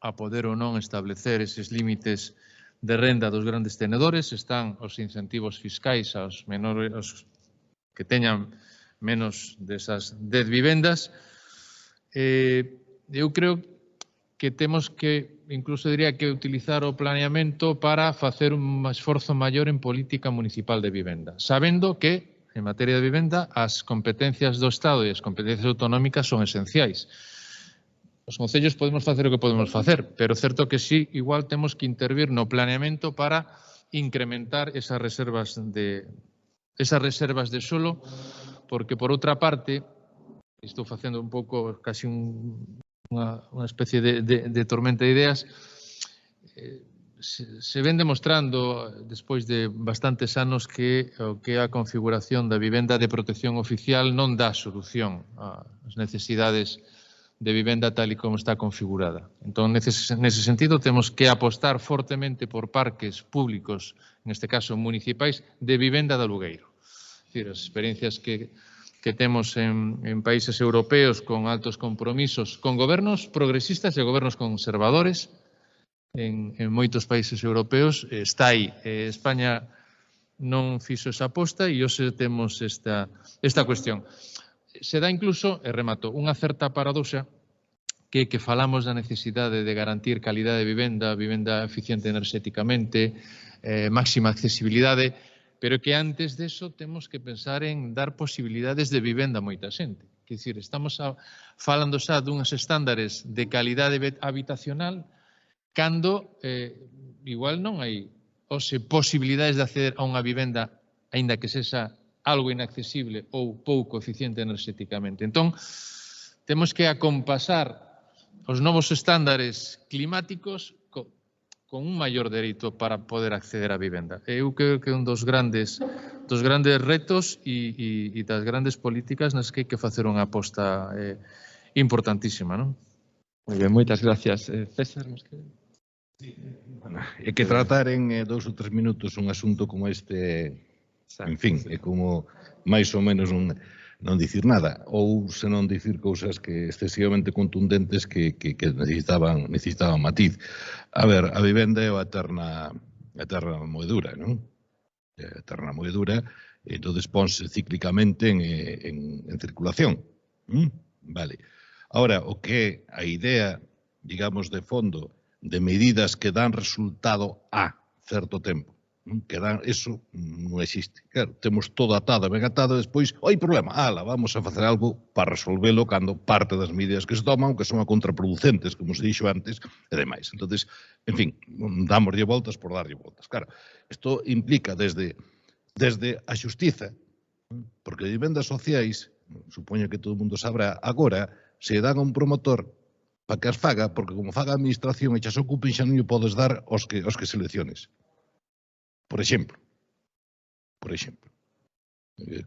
a poder ou non establecer eses límites de renda dos grandes tenedores, están os incentivos fiscais aos menores que teñan menos desas 10 vivendas. Eu creo que temos que, incluso diría que utilizar o planeamento para facer un esforzo maior en política municipal de vivenda, sabendo que, en materia de vivenda, as competencias do Estado e as competencias autonómicas son esenciais. Os concellos podemos facer o que podemos facer, pero é certo que sí, igual temos que intervir no planeamento para incrementar esas reservas de solo, porque, por outra parte, estou facendo un pouco, casi unha especie de tormenta de ideas, se ven demostrando, despois de bastantes anos, que o que é a configuración da vivenda de protección oficial non dá solución ás necesidades de vivenda tal e como está configurada. Entón, nese sentido, temos que apostar fortemente por parques públicos, neste caso municipais, de vivenda de alugueiro. É dicir, as experiencias que temos en países europeos con altos compromisos, con gobernos progresistas e gobernos conservadores, en moitos países europeos, está aí. España non fixo esa aposta e hoxe temos esta cuestión. Se dá incluso, e remato, unha certa paradoxa que falamos da necesidade de garantir calidade de vivenda eficiente enerxéticamente, máxima accesibilidade, pero que antes deso temos que pensar en dar posibilidades de vivenda a moita xente. Quer dicir, estamos falando xa dunhas estándares de calidade habitacional cando igual non hai posibilidades de acceder a unha vivenda aínda que sexa algo inaccesible ou pouco eficiente enerxéticamente. Entón, temos que acompasar os novos estándares climáticos con un maior dereito para poder acceder á vivenda. Eu creo que é un dos grandes retos e das grandes políticas nas que hai que facer unha aposta importantísima, non? Moi ben, moitas gracias. César, Bueno, é que tratar en 2 ou 3 minutos un asunto como este, en fin, é como máis ou menos non dicir nada, ou se non dicir cousas que excesivamente contundentes que necesitaban matiz. A ver, a vivenda é a eterna moedura, non? A eterna moedura, entón ponse cíclicamente en circulación. Vale. Ahora, o que é a idea, digamos, de fondo, de medidas que dan resultado a certo tempo, que dan, eso non existe. Claro, temos todo atado, ben atado, despois, hai problema, vamos a facer algo para resolvelo cando parte das medidas que se toman, que son contraproducentes, como se dixo antes, e demais. Entonces, en fin, dámoslle voltas por darlle voltas. Claro, isto implica desde a xustiza, porque vivendas sociais, supoño que todo o mundo sabrá, agora, se dan a un promotor para que as faga, porque como faga a administración e xa se ocupen, xa non lle podes dar aos que selecciones. Por exemplo,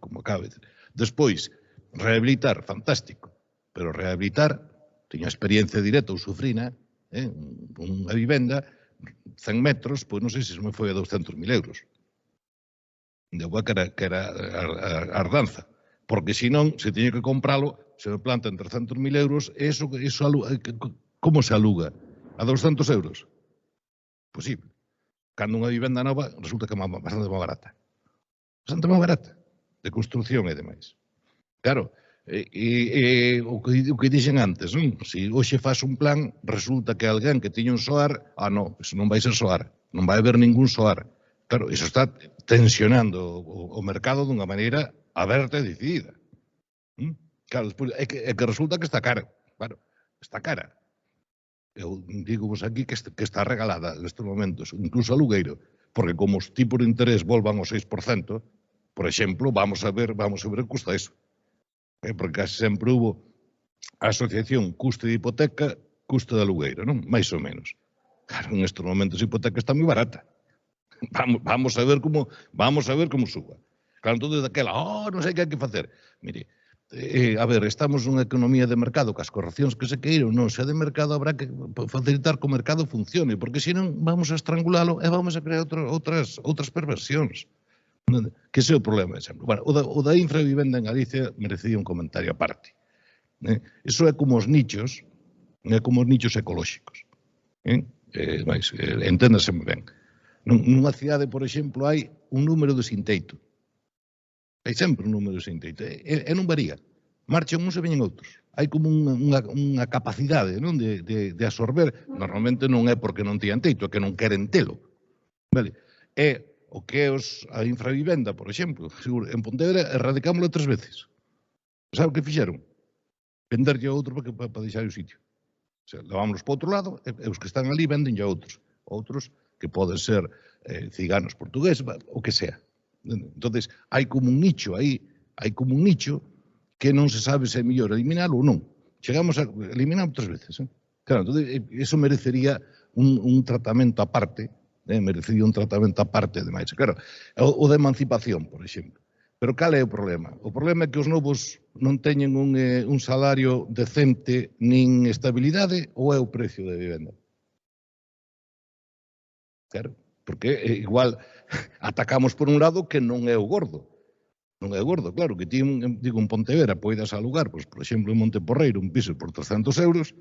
como acaba de dizer. Despois, rehabilitar, fantástico, pero rehabilitar, teño experiencia directa ou sufrina, unha vivenda, 100 metros, pois non sei se me foi a 200.000 euros. De agua que era a ardanza, porque senón, se teño que compralo, se me planta en 300.000 euros, eso como se aluga? A 200 euros? Posible. Cando unha vivenda nova resulta que é bastante máis barata. Bastante máis barata. De construcción e demais. Claro, o que dixen antes, non? Se hoxe faz un plan, resulta que alguén que tiña un soar, non, iso non vai ser soar. Non vai haber ningún soar. Claro, iso está tensionando o mercado dunha maneira aberta e decidida. Claro, despois é que resulta que está caro. Claro, está cara. Eu digo vos aquí que está regalada nestes momentos, incluso alugueiro, porque como os tipos de interés volvan ao 6%, por exemplo, vamos a ver que custa eso. Porque casi sempre hubo a asociación custe de hipoteca, custe de alugueiro, non? Mais ou menos. Claro, nestes momentos a hipoteca está moi barata. Vamos a ver como suba. Claro, entón, daquela, non sei que hai que facer. Mire, a ver, estamos nunha economía de mercado, que as correccións que se queiron, non, se de mercado habrá que facilitar que o mercado funcione, porque senón vamos a estrangulalo e vamos a crear outras perversións. Que ese é o problema, exemplo. Bueno, o da infravivenda en Galicia merecía un comentario aparte. Iso é como os nichos ecolóxicos. Enténdaseme ben. Nunha cidade, por exemplo, hai un número de sin teito. Hai sempre un número de sin teito. E non varía. Marchan uns e veñen outros. Hai como unha capacidade de absorber. Normalmente non é porque non teñan teito, é que non queren telo. É o que é a infravivenda, por exemplo. En Pontevedra erradicámoslo 3 veces. Sabe o que fixeron? Venderlle a outro para deixar o sitio. Levámonos para outro lado e os que están ali vendenlle a outros. Outros que poden ser ciganos portugueses, o que sea. Entonces, hai como un nicho aí, que non se sabe se é mellor eliminalo ou non. Chegamos a eliminarlo 3 veces. Claro, entón, eso merecería un tratamento aparte merecería un tratamento aparte de máis. Claro, o de emancipación, por exemplo. Pero cal é o problema? O problema é que os novos non teñen un salario decente nin estabilidade ou é o precio da vivenda? Claro, porque igual atacamos por un lado que non é o gordo. Non é o gordo, claro, que ti, digo, en Pontevedra poidas alugar, pois, por exemplo, en Monteporreiro, un piso por 300 euros,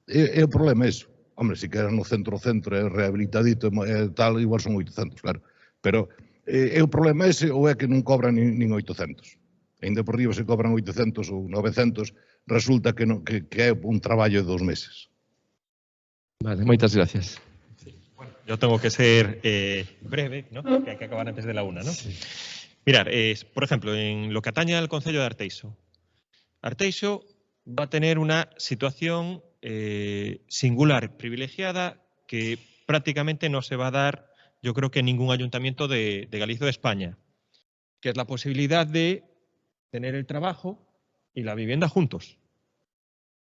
é o problema iso. Hombre, se quedas no centro, rehabilitadito e tal, igual son 800, claro. Pero é o problema ese ou é que non cobran nin 800? Ainda por riba se cobran 800 ou 900, resulta que é un traballo de 2 meses. Vale, moitas gracias. Bueno, yo tengo que ser breve, ¿no? Que hay que acabar antes de la 1, ¿no? Sí. Mirar, por ejemplo, en lo que atañe al concello de Arteixo, Arteixo va a tener una situación singular, privilegiada, que prácticamente no se va a dar, yo creo que en ningún ayuntamiento de Galicia o de España, que es la posibilidad de tener el trabajo y la vivienda juntos.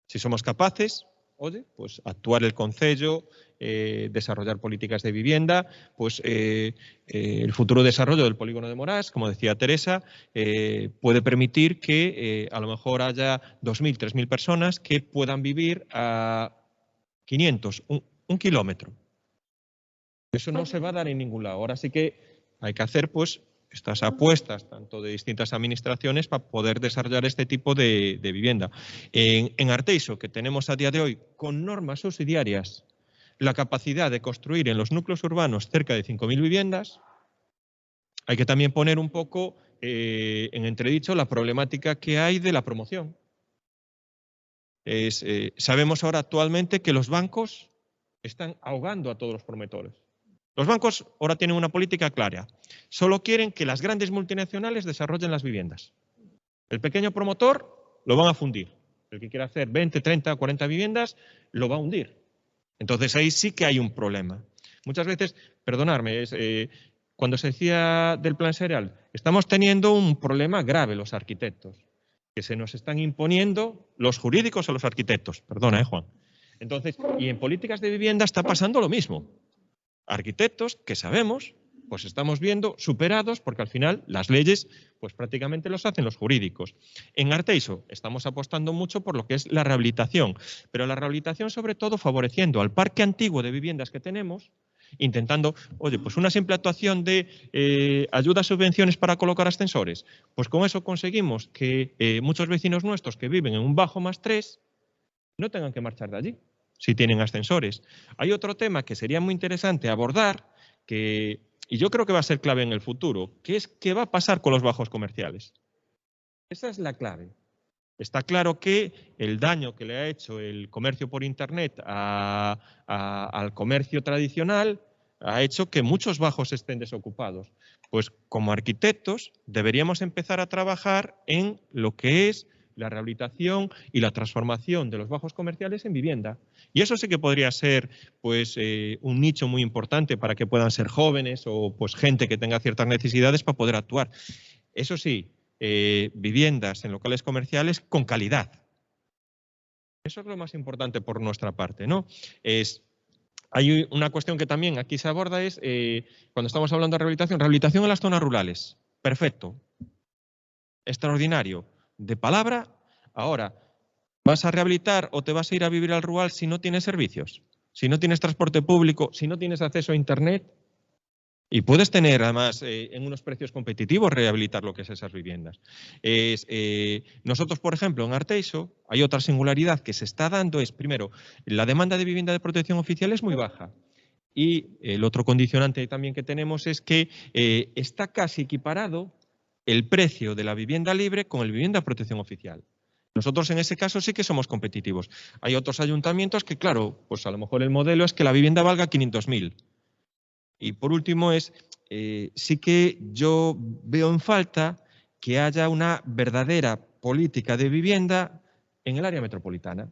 Si somos capaces, oye, pues actuar el concello, desarrollar políticas de vivienda, pues el futuro desarrollo del polígono de Morás, como decía Teresa, puede permitir que a lo mejor haya 2.000, 3.000 personas que puedan vivir a 500, un kilómetro. Eso no se va a dar en ningún lado. Ahora sí que hay que hacer pues estas apuestas, tanto de distintas administraciones, para poder desarrollar este tipo de vivienda. En Arteixo, que tenemos a día de hoy, con normas subsidiarias, la capacidad de construir en los núcleos urbanos cerca de 5.000 viviendas, hay que también poner un poco en entredicho la problemática que hay de la promoción. Sabemos ahora actualmente que los bancos están ahogando a todos los promotores. Los bancos ahora tienen una política clara. Solo quieren que las grandes multinacionales desarrollen las viviendas. El pequeño promotor lo van a fundir. El que quiera hacer 20, 30, 40 viviendas lo va a hundir. Entonces ahí sí que hay un problema. Muchas veces, perdonadme, cuando se decía del plan serial, estamos teniendo un problema grave los arquitectos, que se nos están imponiendo los jurídicos a los arquitectos. Perdona, Juan. Entonces, y en políticas de vivienda está pasando lo mismo. Arquitectos que sabemos, pues estamos viendo superados porque al final las leyes pues prácticamente los hacen los jurídicos. En Arteixo estamos apostando mucho por lo que es la rehabilitación, pero la rehabilitación sobre todo favoreciendo al parque antiguo de viviendas que tenemos, intentando, oye, pues una simple actuación de ayudas, subvenciones para colocar ascensores, pues con eso conseguimos que muchos vecinos nuestros que viven en un bajo +3 no tengan que marchar de allí, si tienen ascensores. Hay otro tema que sería muy interesante abordar, y yo creo que va a ser clave en el futuro, que es qué va a pasar con los bajos comerciales. Esa es la clave. Está claro que el daño que le ha hecho el comercio por Internet al comercio tradicional ha hecho que muchos bajos estén desocupados. Pues como arquitectos deberíamos empezar a trabajar en lo que es la rehabilitación y la transformación de los bajos comerciales en vivienda. Y eso sí que podría ser pues, un nicho muy importante para que puedan ser jóvenes o pues, gente que tenga ciertas necesidades para poder actuar. Eso sí, viviendas en locales comerciales con calidad. Eso es lo más importante por nuestra parte, ¿no? Hay una cuestión que también aquí se aborda, es cuando estamos hablando de rehabilitación en las zonas rurales. Perfecto. Extraordinario. De palabra, ahora, ¿vas a rehabilitar o te vas a ir a vivir al rural si no tienes servicios? Si no tienes transporte público, si no tienes acceso a Internet. Y puedes tener, además, en unos precios competitivos, rehabilitar lo que es esas viviendas. Nosotros, por ejemplo, en Arteixo, hay otra singularidad que se está dando, es, primero, la demanda de vivienda de protección oficial es muy baja. Y el otro condicionante también que tenemos es que está casi equiparado el precio de la vivienda libre con el vivienda de protección oficial. Nosotros en ese caso sí que somos competitivos. Hay otros ayuntamientos que, claro, pues a lo mejor el modelo es que la vivienda valga 500.000. Y por último sí que yo veo en falta que haya una verdadera política de vivienda en el área metropolitana.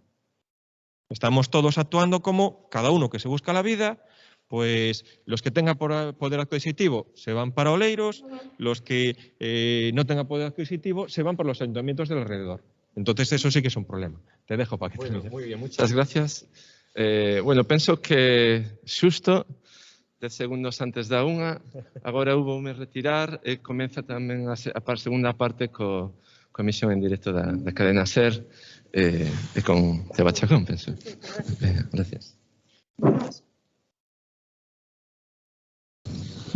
Estamos todos actuando como cada uno que se busca la vida. Pues los que tengan poder adquisitivo se van para Oleiros, los que no tengan poder adquisitivo se van por los ayuntamientos del alrededor. Entonces eso sí que es un problema. Te dejo para que termines. Muy bien, muchas gracias. Bueno, penso que xusto 10 segundos antes da unha, agora houve retirar e comeza tamén a segunda parte coa emisión en directo da cadena SER e con Teba Chacón, penso. Gracias.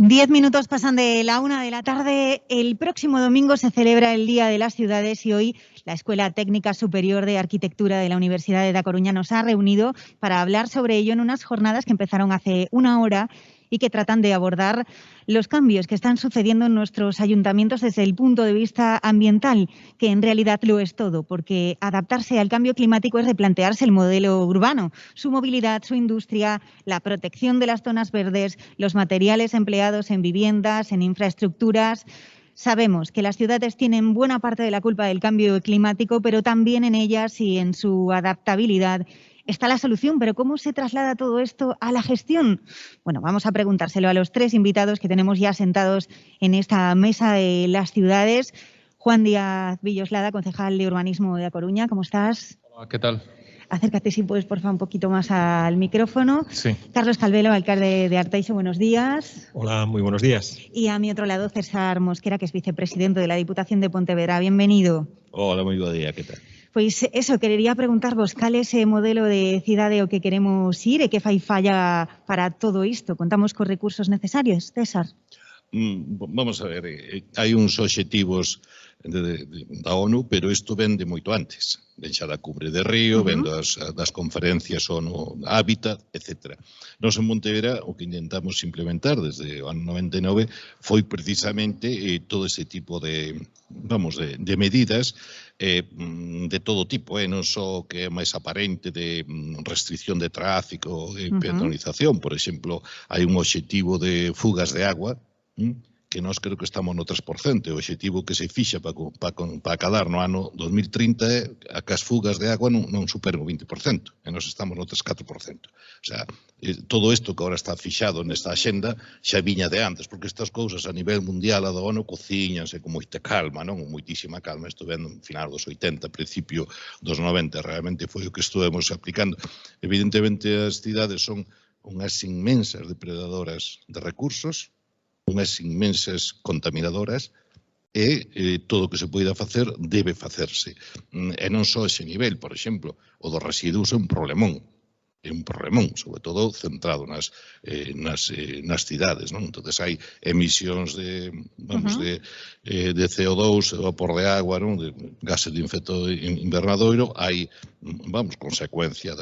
10 minutos pasan de la 1 de la tarde. El próximo domingo se celebra el Día de las Ciudades y hoy la Escuela Técnica Superior de Arquitectura de la Universidad de A Coruña nos ha reunido para hablar sobre ello en unas jornadas que empezaron hace una hora y que tratan de abordar los cambios que están sucediendo en nuestros ayuntamientos desde el punto de vista ambiental, que en realidad lo es todo, porque adaptarse al cambio climático es replantearse el modelo urbano, su movilidad, su industria, la protección de las zonas verdes, los materiales empleados en viviendas, en infraestructuras. Sabemos que las ciudades tienen buena parte de la culpa del cambio climático, pero también en ellas y en su adaptabilidad está la solución, pero ¿cómo se traslada todo esto a la gestión? Bueno, vamos a preguntárselo a los tres invitados que tenemos ya sentados en esta mesa de las ciudades. Juan Díaz Villoslada, concejal de Urbanismo de A Coruña, ¿cómo estás? Hola, ¿qué tal? Acércate, si puedes, por favor, un poquito más al micrófono. Sí. Carlos Calvelo, alcalde de Arteixo, buenos días. Hola, muy buenos días. Y a mi otro lado, César Mosquera, que es vicepresidente de la Diputación de Pontevedra. Bienvenido. Hola, moi bo día, que tal? Pois eso, querería preguntarvos cal é ese modelo de cidade ao que queremos ir e que fai falla para todo isto. Contamos cos recursos necesarios, César? Vamos a ver, hai uns obxectivos da ONU, pero isto ven de moito antes. Ven xa da Cubre de Río, ven das conferencias ONU Hábitat, etc. Nos en Pontevedra o que intentamos implementar desde o ano 99 foi precisamente todo ese tipo de medidas de todo tipo, non só que é máis aparente de restricción de tráfico e peatonalización. Por exemplo, hai un obxectivo de fugas de agua, que nós creo que estamos no 3%. O obxectivo que se fixa para acadar no ano 2030 é que as fugas de agua non superen o 20%, e nós estamos no 3,4%. O sea, todo isto que agora está fixado nesta axenda xa viña de antes, porque estas cousas a nivel mundial a da ONU cociñanse con moita calma, non? Moitísima calma. Isto ven no final dos 80, principio dos 90, realmente foi o que estuvemos aplicando. Evidentemente, as cidades son unhas inmensas depredadoras de recursos, unhas inmensas contaminadoras e todo o que se poida facer debe facerse. E non só ese nivel, por exemplo, o dos residuos é un problemón, sobre todo centrado nas cidades, non? Entonces hai emisións de CO2, de vapor de agua, non? De gases de efecto invernadoiro, hai, consecuencia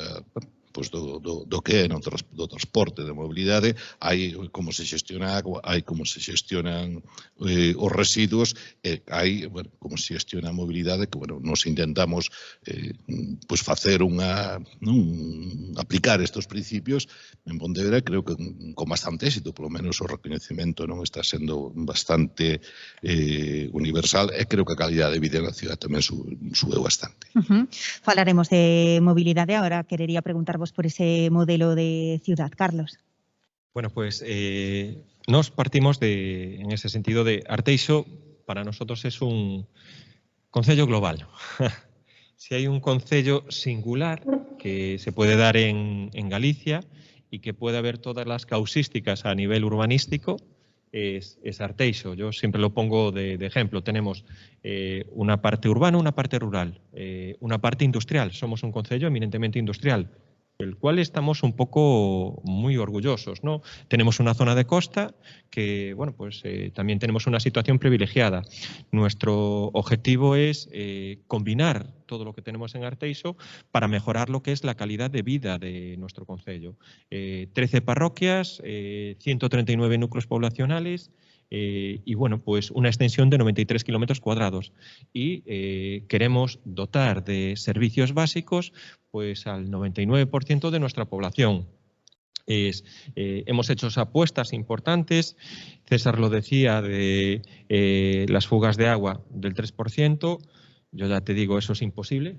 do que é do transporte, da mobilidade, hai como se xestiona a agua, hai como se xestionan os residuos, hai como se xestiona a mobilidade, que nos intentamos facer aplicar estes principios en Pontevedra. Creo que con bastante éxito, polo menos o recoñecemento non está sendo bastante universal, e creo que a calidade de vida na cidade tamén sube bastante. Falaremos de mobilidade agora. Querería preguntarvos por ese modelo de ciudad, Carlos. Bueno, pues nos partimos en ese sentido de Arteixo, para nosotros es un concello global. Si hay un concello singular que se puede dar en Galicia y que puede haber todas las causísticas a nivel urbanístico, es Arteixo. Yo siempre lo pongo de ejemplo. Tenemos una parte urbana, una parte rural, una parte industrial. Somos un concello eminentemente industrial, del cual estamos un poco muy orgullosos, ¿no? Tenemos una zona de costa que, también tenemos una situación privilegiada. Nuestro objetivo es combinar todo lo que tenemos en Arteixo para mejorar lo que es la calidad de vida de nuestro concello. 13 parroquias, 139 núcleos poblacionales, y una extensión de 93 kilómetros cuadrados, y queremos dotar de servicios básicos al 99% de nuestra población. Hemos hecho apuestas importantes. César lo decía, de las fugas de agua del 3%. Yo ya te digo, eso es imposible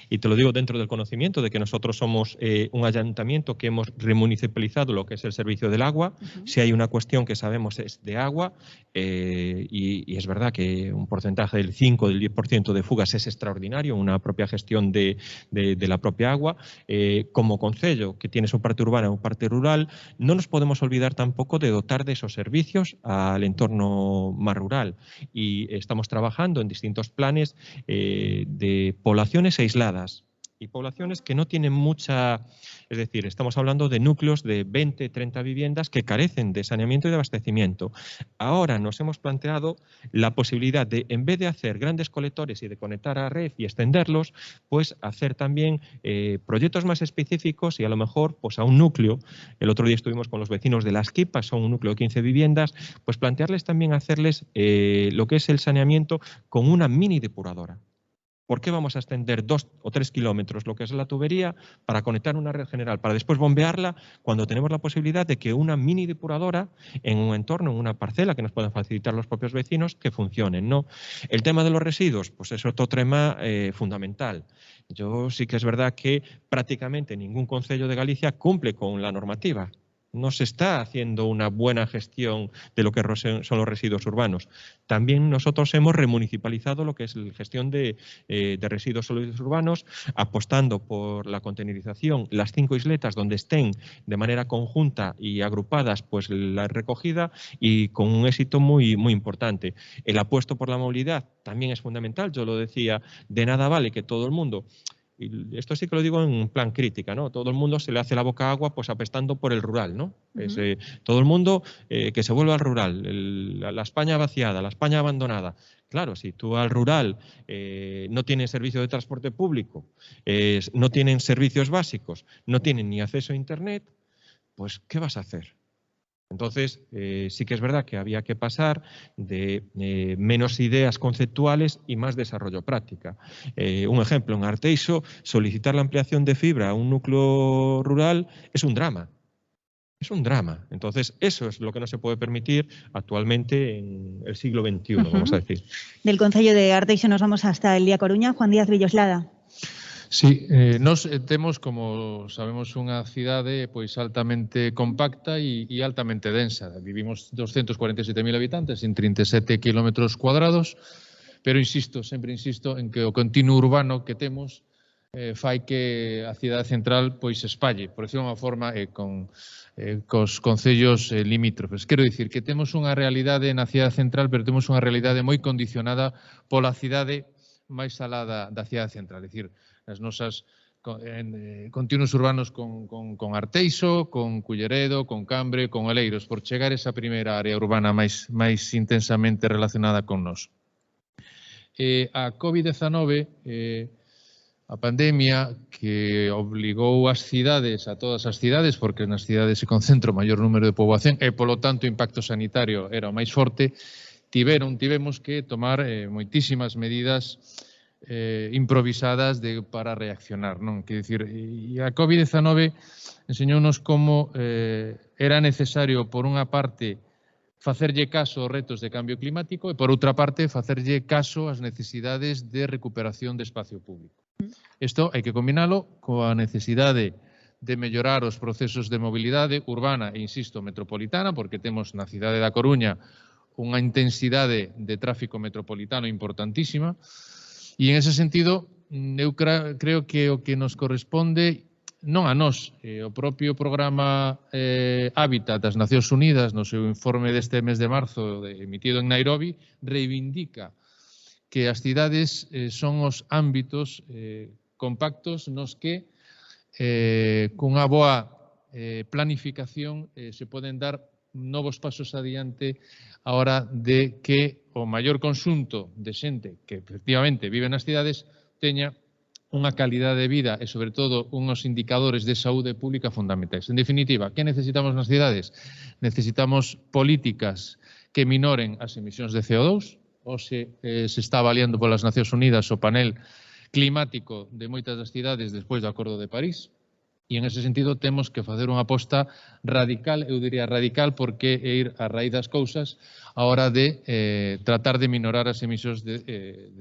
y te lo digo dentro del conocimiento de que nosotros somos un ayuntamiento que hemos remunicipalizado lo que es el servicio del agua. Si hay una cuestión que sabemos es de agua y es verdad que un porcentaje del 5 del 10% de fugas es extraordinario, una propia gestión de la propia agua. Como concello que tiene su parte urbana o parte rural, no nos podemos olvidar tampoco de dotar de esos servicios al entorno más rural y estamos trabajando en distintos planes de poblaciones aisladas y poblaciones que no tienen mucha, es decir, estamos hablando de núcleos de 20, 30 viviendas que carecen de saneamiento y de abastecimiento. Ahora nos hemos planteado la posibilidad de, en vez de hacer grandes colectores y de conectar a red y extenderlos, pues hacer también proyectos más específicos y a lo mejor pues a un núcleo. El otro día estuvimos con los vecinos de Las Quipas, son un núcleo de 15 viviendas, pues plantearles también hacerles lo que es el saneamiento con una mini depuradora. ¿Por qué vamos a extender 2 o 3 kilómetros lo que es la tubería para conectar una red general, para después bombearla cuando tenemos la posibilidad de que una mini depuradora en un entorno, en una parcela que nos puedan facilitar los propios vecinos, que funcionen, ¿no? El tema de los residuos, pues es otro tema fundamental. Yo sí que es verdad que prácticamente ningún concello de Galicia cumple con la normativa. No se está haciendo una buena gestión de lo que son los residuos urbanos. También nosotros hemos remunicipalizado lo que es la gestión de residuos sólidos urbanos, apostando por la contenerización, las 5 isletas donde estén de manera conjunta y agrupadas pues la recogida y con un éxito muy, muy importante. El apuesto por la movilidad también es fundamental. Yo lo decía, de nada vale que todo el mundo... Y esto sí que lo digo en plan crítica, ¿no? Todo el mundo se le hace la boca agua pues apestando por el rural, ¿no? Todo el mundo que se vuelva al rural, la España vaciada, la España abandonada. Claro, si tú al rural no tienes servicio de transporte público, no tienen servicios básicos, no tienen ni acceso a Internet, pues ¿qué vas a hacer? Entonces, sí que es verdad que había que pasar de menos ideas conceptuales y más desarrollo práctica. Un ejemplo, en Arteixo, solicitar la ampliación de fibra a un núcleo rural es un drama. Es un drama. Entonces, eso es lo que no se puede permitir actualmente en el siglo XXI, vamos a decir. Del Concello de Arteixo nos vamos hasta el día Coruña. Juan Díaz Villoslada. Sí, nos temos, como sabemos, unha cidade pois altamente compacta e altamente densa. Vivimos 247.000 habitantes en 37 km², pero insisto, sempre insisto, en que o continuo urbano que temos fai que a cidade central pois se espalle, por decirlo de unha forma, cos concellos limítrofes. Quero dicir que temos unha realidade na cidade central, pero temos unha realidade moi condicionada pola cidade máis alá da cidade central, é dicir, as nosas continuos urbanos con Arteixo, con Culleredo, con Cambre, con Oleiros, por chegar a esa primeira área urbana máis intensamente relacionada con nós. A COVID-19, a pandemia que obligou as cidades, a todas as cidades, porque nas cidades se concentra o maior número de poboación e, polo tanto, o impacto sanitario era o máis forte, tivemos que tomar moitísimas medidas improvisadas para reaccionar, non? Quer dicir, e a COVID-19 enseñounos como era necesario, por unha parte, facerlle caso aos retos de cambio climático e, por outra parte, facerlle caso ás necesidades de recuperación de espacio público. Isto hai que combinalo coa necesidade de mellorar os procesos de mobilidade urbana e, insisto, metropolitana, porque temos na cidade da Coruña unha intensidade de tráfico metropolitano importantísima. E, en ese sentido, eu creo que o que nos corresponde, non a nós, o propio programa Hábitat das Nacións Unidas, no seu informe deste mes de marzo emitido en Nairobi, reivindica que as cidades son os ámbitos compactos nos que, cunha boa planificación, se poden dar novos pasos adiante a hora de que o maior conxunto de xente que efectivamente vive nas cidades teña unha calidade de vida e, sobre todo, uns indicadores de saúde pública fundamentais. En definitiva, que necesitamos nas cidades? Necesitamos políticas que minoren as emisións de CO2. Hoxe se está avaliando polas Nacións Unidas o panel climático de moitas das cidades despois do Acordo de París. E, en ese sentido, temos que facer unha aposta radical, eu diría radical, porque é ir a raíz das cousas a hora de tratar de minorar as emisións de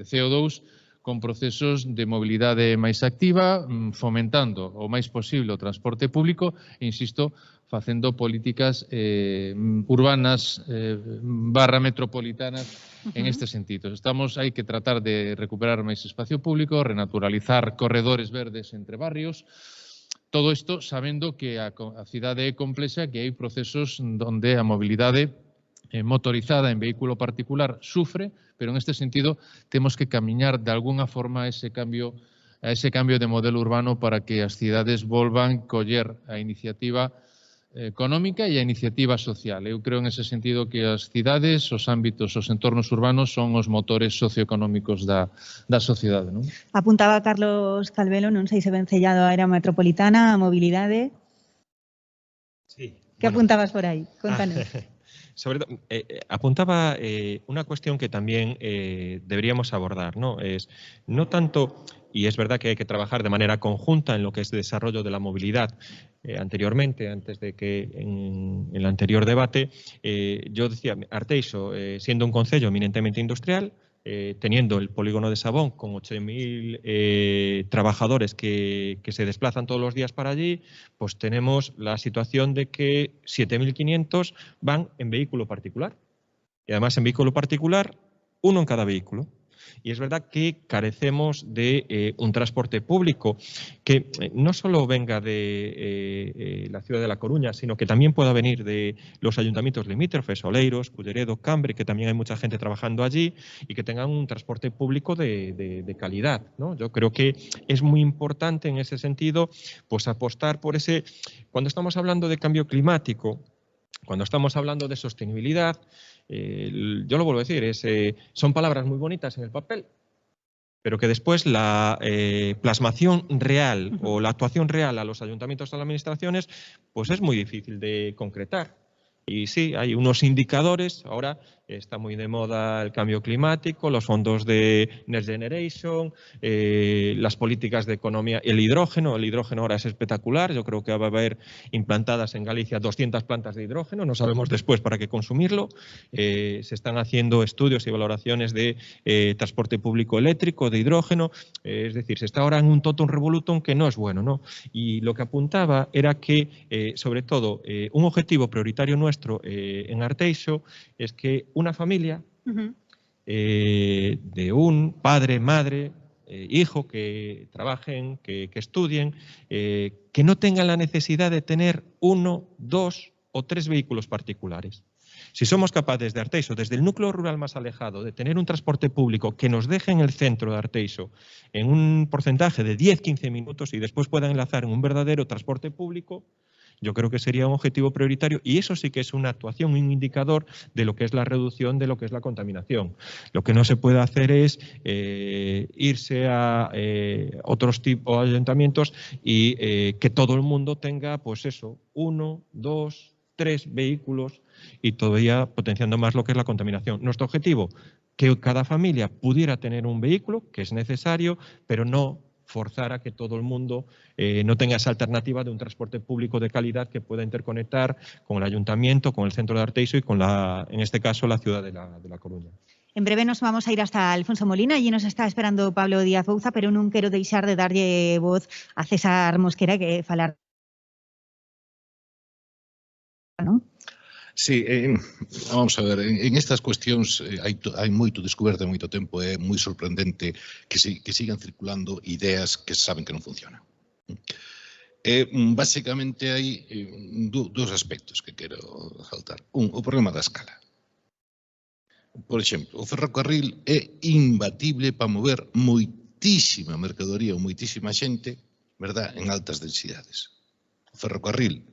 CO2 con procesos de mobilidade máis activa, fomentando o máis posible o transporte público e, insisto, facendo políticas urbanas barra metropolitanas en este sentido. Hai que tratar de recuperar máis espacio público, renaturalizar corredores verdes entre barrios. Todo isto sabendo que a cidade é complexa, que hai procesos onde a mobilidade motorizada en vehículo particular sufre, pero en este sentido temos que camiñar de alguna forma a ese cambio de modelo urbano para que as cidades volvan coller a iniciativa económica e a iniciativa social. Eu creo en ese sentido que as cidades, os ámbitos, os entornos urbanos son os motores socioeconómicos da sociedade. Non? Apuntaba Carlos Calvelo, non sei se vencellado á área metropolitana, a mobilidade. Sí. Que apuntabas por aí? Contanos. Sobre todo, apuntaba una cuestión que también deberíamos abordar, ¿no? Es no tanto, y es verdad que hay que trabajar de manera conjunta en lo que es el desarrollo de la movilidad. Anteriormente, antes de que en el anterior debate, yo decía, Arteixo, siendo un concello eminentemente industrial, teniendo el polígono de Sabón con 8.000 trabajadores que se desplazan todos los días para allí, pues tenemos la situación de que 7.500 van en vehículo particular. Y además en vehículo particular, uno en cada vehículo. Y es verdad que carecemos de un transporte público que no solo venga de la ciudad de La Coruña, sino que también pueda venir de los ayuntamientos limítrofes, Oleiros, Culleredo, Cambre, que también hay mucha gente trabajando allí y que tengan un transporte público de calidad, ¿no? Yo creo que es muy importante en ese sentido pues apostar por ese. Cuando estamos hablando de cambio climático, cuando estamos hablando de sostenibilidad, yo lo vuelvo a decir, son palabras muy bonitas en el papel, pero que después la plasmación real o la actuación real a los ayuntamientos o a las administraciones, pues es muy difícil de concretar. Y sí, hay unos indicadores, ahora está muy de moda el cambio climático, los fondos de Next Generation, las políticas de economía, el hidrógeno ahora es espectacular, yo creo que va a haber implantadas en Galicia 200 plantas de hidrógeno, no sabemos después para qué consumirlo, se están haciendo estudios y valoraciones de transporte público eléctrico, de hidrógeno, es decir, se está ahora en un totum revolutum que no es bueno, ¿no? Y lo que apuntaba era que, sobre todo, un objetivo prioritario nuestro en Arteixo es que una familia de un padre, madre, hijo que trabajen, que estudien, que no tengan la necesidad de tener 1, 2 o 3 vehículos particulares. Si somos capaces de Arteixo, desde el núcleo rural más alejado, de tener un transporte público que nos deje en el centro de Arteixo en un porcentaje de 10-15 minutos y después puedan enlazar en un verdadero transporte público, yo creo que sería un objetivo prioritario y eso sí que es una actuación, un indicador de lo que es la reducción de lo que es la contaminación. Lo que no se puede hacer es irse a otros tipos de ayuntamientos y que todo el mundo tenga, pues eso, 1, 2, 3 vehículos y todavía potenciando más lo que es la contaminación. Nuestro objetivo, que cada familia pudiera tener un vehículo, que es necesario, pero no forzar a que todo el mundo no tenga esa alternativa de un transporte público de calidad que pueda interconectar con el ayuntamiento, con el centro de Arteixo y con en este caso, la ciudad de La Coruña. En breve nos vamos a ir hasta Alfonso Molina. Allí nos está esperando Pablo Díaz Bouza, pero non quero deixar de darlle voz a César Mosquera, que falar. ¿No? Sí, vamos a ver, en estas cuestións hai moito descoberto, moito tempo, é moi sorprendente que sigan circulando ideas que saben que non funcionan. Básicamente hai dous aspectos que quero saltar. O problema da escala. Por exemplo, o ferrocarril é imbatible para mover moitísima mercadoría ou moitísima xente, verdad, en altas densidades. O ferrocarril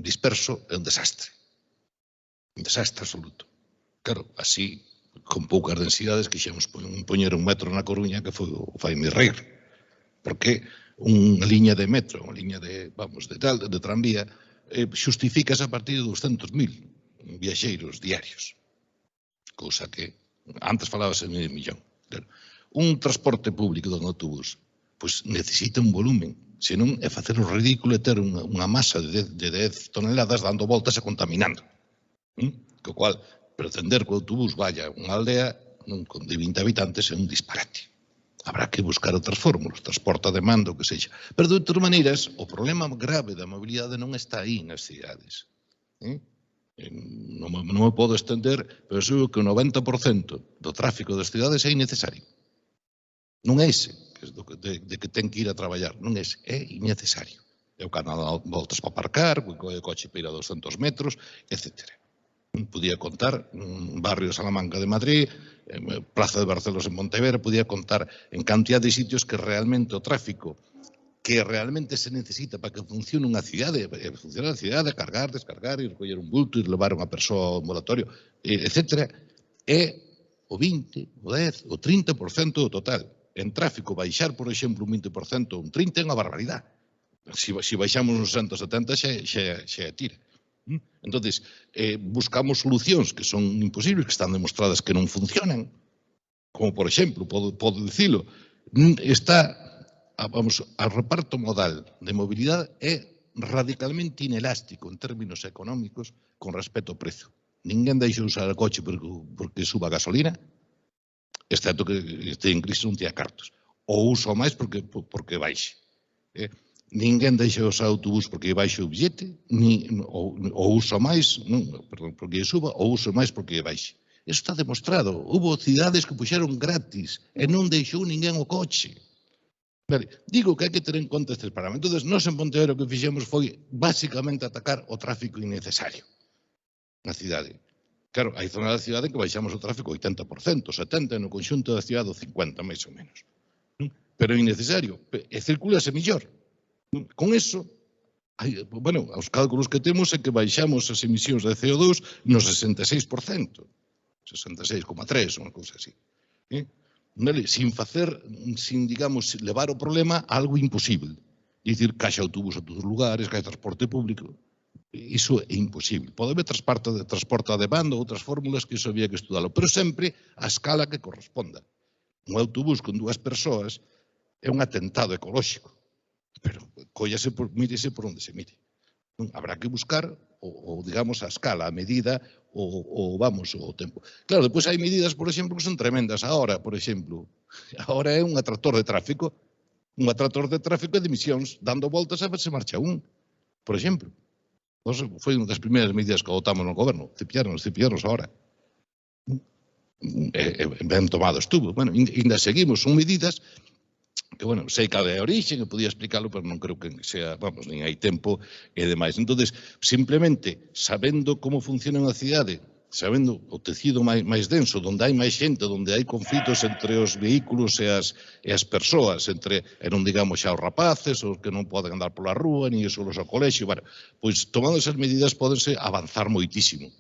disperso é un desastre. Un desastre absoluto. Claro, así, con poucas densidades, quixemos poñer un metro na Coruña que foi o Faime Reir. Porque unha liña de metro, unha liña de tranvía, xustifícase a partir de 200.000 viaxeiros diarios. Cousa que antes falábase de 1.000.000. Claro. Un transporte público dun autobús pois necesita un volumen. Senón é facer o ridículo e ter unha masa de 10 toneladas dando voltas e contaminando. Co cual, pretender que o autobús vaya a unha aldea de 20 habitantes é un disparate. Habrá que buscar outras fórmulas, transporte a demanda, o que sexa. Pero, de outras maneiras, o problema grave da mobilidade non está aí nas cidades. Non me podo estender, pero seguro que o 90% do tráfico das cidades é innecesario. Non é ese, de que ten que ir a traballar, non é ese, é innecesario. É o canal voltas para aparcar, o coche para ir a 200 metros, etc. Podía contar barrio Salamanca de Madrid, Plaza de Barcelos en Pontevedra, podía contar en cantidad de sitios que realmente o tráfico que realmente se necesita para que funcione unha cidade, funciona a cidade, cargar, descargar, ir recoller un bulto, ir levar unha persoa ao ambulatorio, etc. É o 20, o 10, o 30% do total. En tráfico, baixar, por exemplo, un 20%, un 30% é unha barbaridade. Se baixamos uns 170 xa tira. Entón, buscamos solucións que son imposibles, que están demostradas que non funcionan, como, por exemplo, podo dicilo, o reparto modal de mobilidade é radicalmente inelástico en términos económicos con respecto ao prezo. Ninguén deixa usar o coche porque suba a gasolina, excepto que este en crisis non tía cartos. Ou uso máis porque baixe. Ninguén deixa usar autobús porque baixe o billete, ou uso máis, porque suba, ou uso máis porque baixe. Iso está demostrado. Hubo cidades que puxeron gratis e non deixou ninguén o coche. Digo que hai que ter en conta estes parámetros. Entón, nós en Pontevedra o que fixemos foi basicamente atacar o tráfico innecesario na cidade. Claro, hai zonas da cidade en que baixamos o tráfico 80%, 70%, no conxunto da cidade o 50%, máis ou menos. Pero é innecesario, e circulase mellor. Con eso, os cálculos que temos é que baixamos as emisións de CO2 no 66%, 66,3%, unha cousa así. Sin, digamos, levar o problema a algo imposible. É dicir, caixa autobús a todos os lugares, caixa transporte público. Iso é imposible. Pode haber transporte a demanda ou outras fórmulas que iso había que estudalo, pero sempre a escala que corresponda. Un autobús con 2 persoas é un atentado ecolóxico. Pero mírese por onde se mire. Habrá que buscar, digamos, a escala, a medida, o tempo. Claro, depois hai medidas, por exemplo, que son tremendas. Ahora, por exemplo, é un atractor de tráfico de emisións, dando voltas a ver se marcha un, por exemplo. Foi unha das primeiras medidas que adoptamos no goberno, cepillarnos ahora. Ben tomado estuvo. Bueno, ainda seguimos, son medidas que, bueno, sei cal é a orixe, que podía explicarlo, pero non creo que sea, nin hai tempo e demais. Entón, simplemente, sabendo como funciona a cidade, sabendo o tecido máis denso, onde hai máis xente, onde hai conflitos entre os vehículos e as persoas, e non digamos xa os rapaces, os que non poden andar pola rúa, nin os ao colexio, pois tomando esas medidas podense avanzar moitísimo.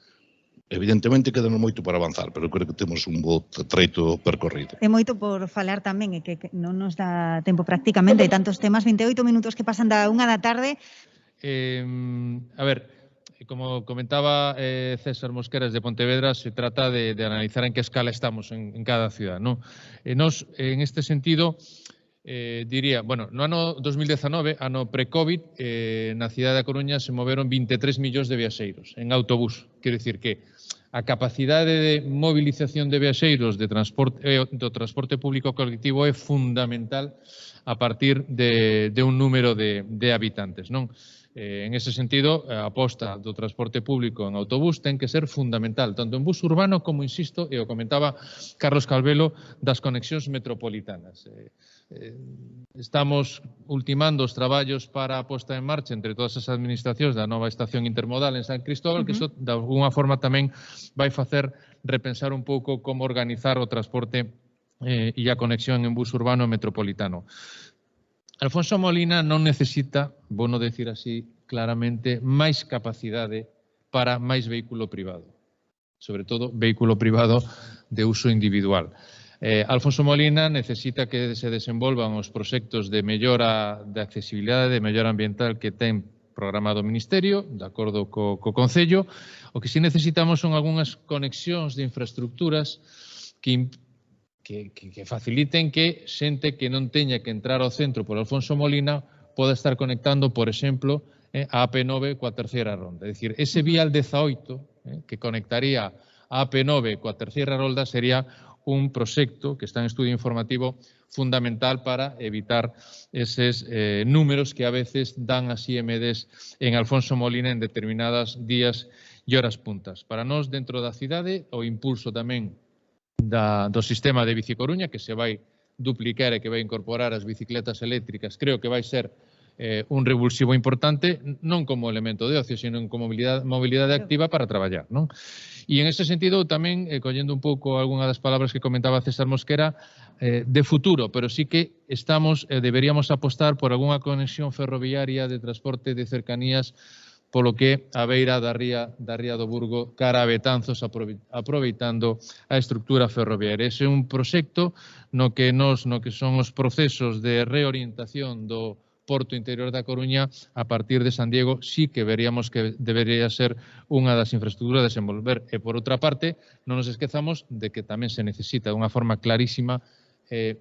Evidentemente quedanos moito para avanzar, pero creo que temos un bo treito percorrido. É moito por falar tamén, e que non nos dá tempo prácticamente, hai tantos temas, 28 minutos que pasan da 1 da tarde. A ver, como comentaba César Mosqueras de Pontevedra, se trata de analizar en que escala estamos en cada ciudad, ¿no? Nos, en este sentido, diría, bueno, no ano 2019, ano pre-COVID, na cidade da Coruña se moveron 23 millóns de viaxeiros en autobús. Quero dicir que a capacidade de mobilización de viaxeiros do transporte público colectivo é fundamental a partir de un número de habitantes, non? En ese sentido, a aposta do transporte público en autobús ten que ser fundamental, tanto en bus urbano como, insisto, e o comentaba Carlos Calvelo, das conexións metropolitanas. Estamos ultimando os traballos para a posta en marcha entre todas as administracións da nova estación intermodal en San Cristóbal, que iso, de alguna forma, tamén vai facer repensar un pouco como organizar o transporte e a conexión en bus urbano metropolitano. Alfonso Molina non necesita, vou non decir así claramente, máis capacidade para máis vehículo privado. Sobre todo, vehículo privado de uso individual. Alfonso Molina necesita que se desenvolvan os proxectos de mellora de accesibilidade, de mellora ambiental que ten programado o Ministerio, de acordo co Concello. O que si necesitamos son algunhas conexións de infraestructuras que faciliten que xente que non teña que entrar ao centro por Alfonso Molina poda estar conectando, por exemplo, a AP9 coa terceira ronda. É dicir, ese vial 18 que conectaría a AP9 coa terceira ronda sería un proxecto que está en estudio informativo fundamental para evitar eses números que a veces dan as IMDs en Alfonso Molina en determinadas días e horas puntas. Para nós, dentro da cidade, o impulso tamén do sistema de Bici Coruña, que se vai duplicar e que vai incorporar as bicicletas eléctricas, creo que vai ser un revulsivo importante, non como elemento de ocio, sino como mobilidade activa para traballar, non? E en ese sentido tamén, collendo un pouco algunha das palabras que comentaba César Mosquera, de futuro, pero sí que estamos, deberíamos apostar por algunha conexión ferroviaria de transporte de cercanías polo que a beira da ría do Burgo cara a Betanzos, aproveitando a estructura ferroviaria. Ese é un proxecto no que son os procesos de reorientación do Porto Interior da Coruña a partir de San Diego, sí que veríamos que debería ser unha das infraestructuras a desenvolver. E, por outra parte, non nos esquezamos de que tamén se necesita de unha forma clarísima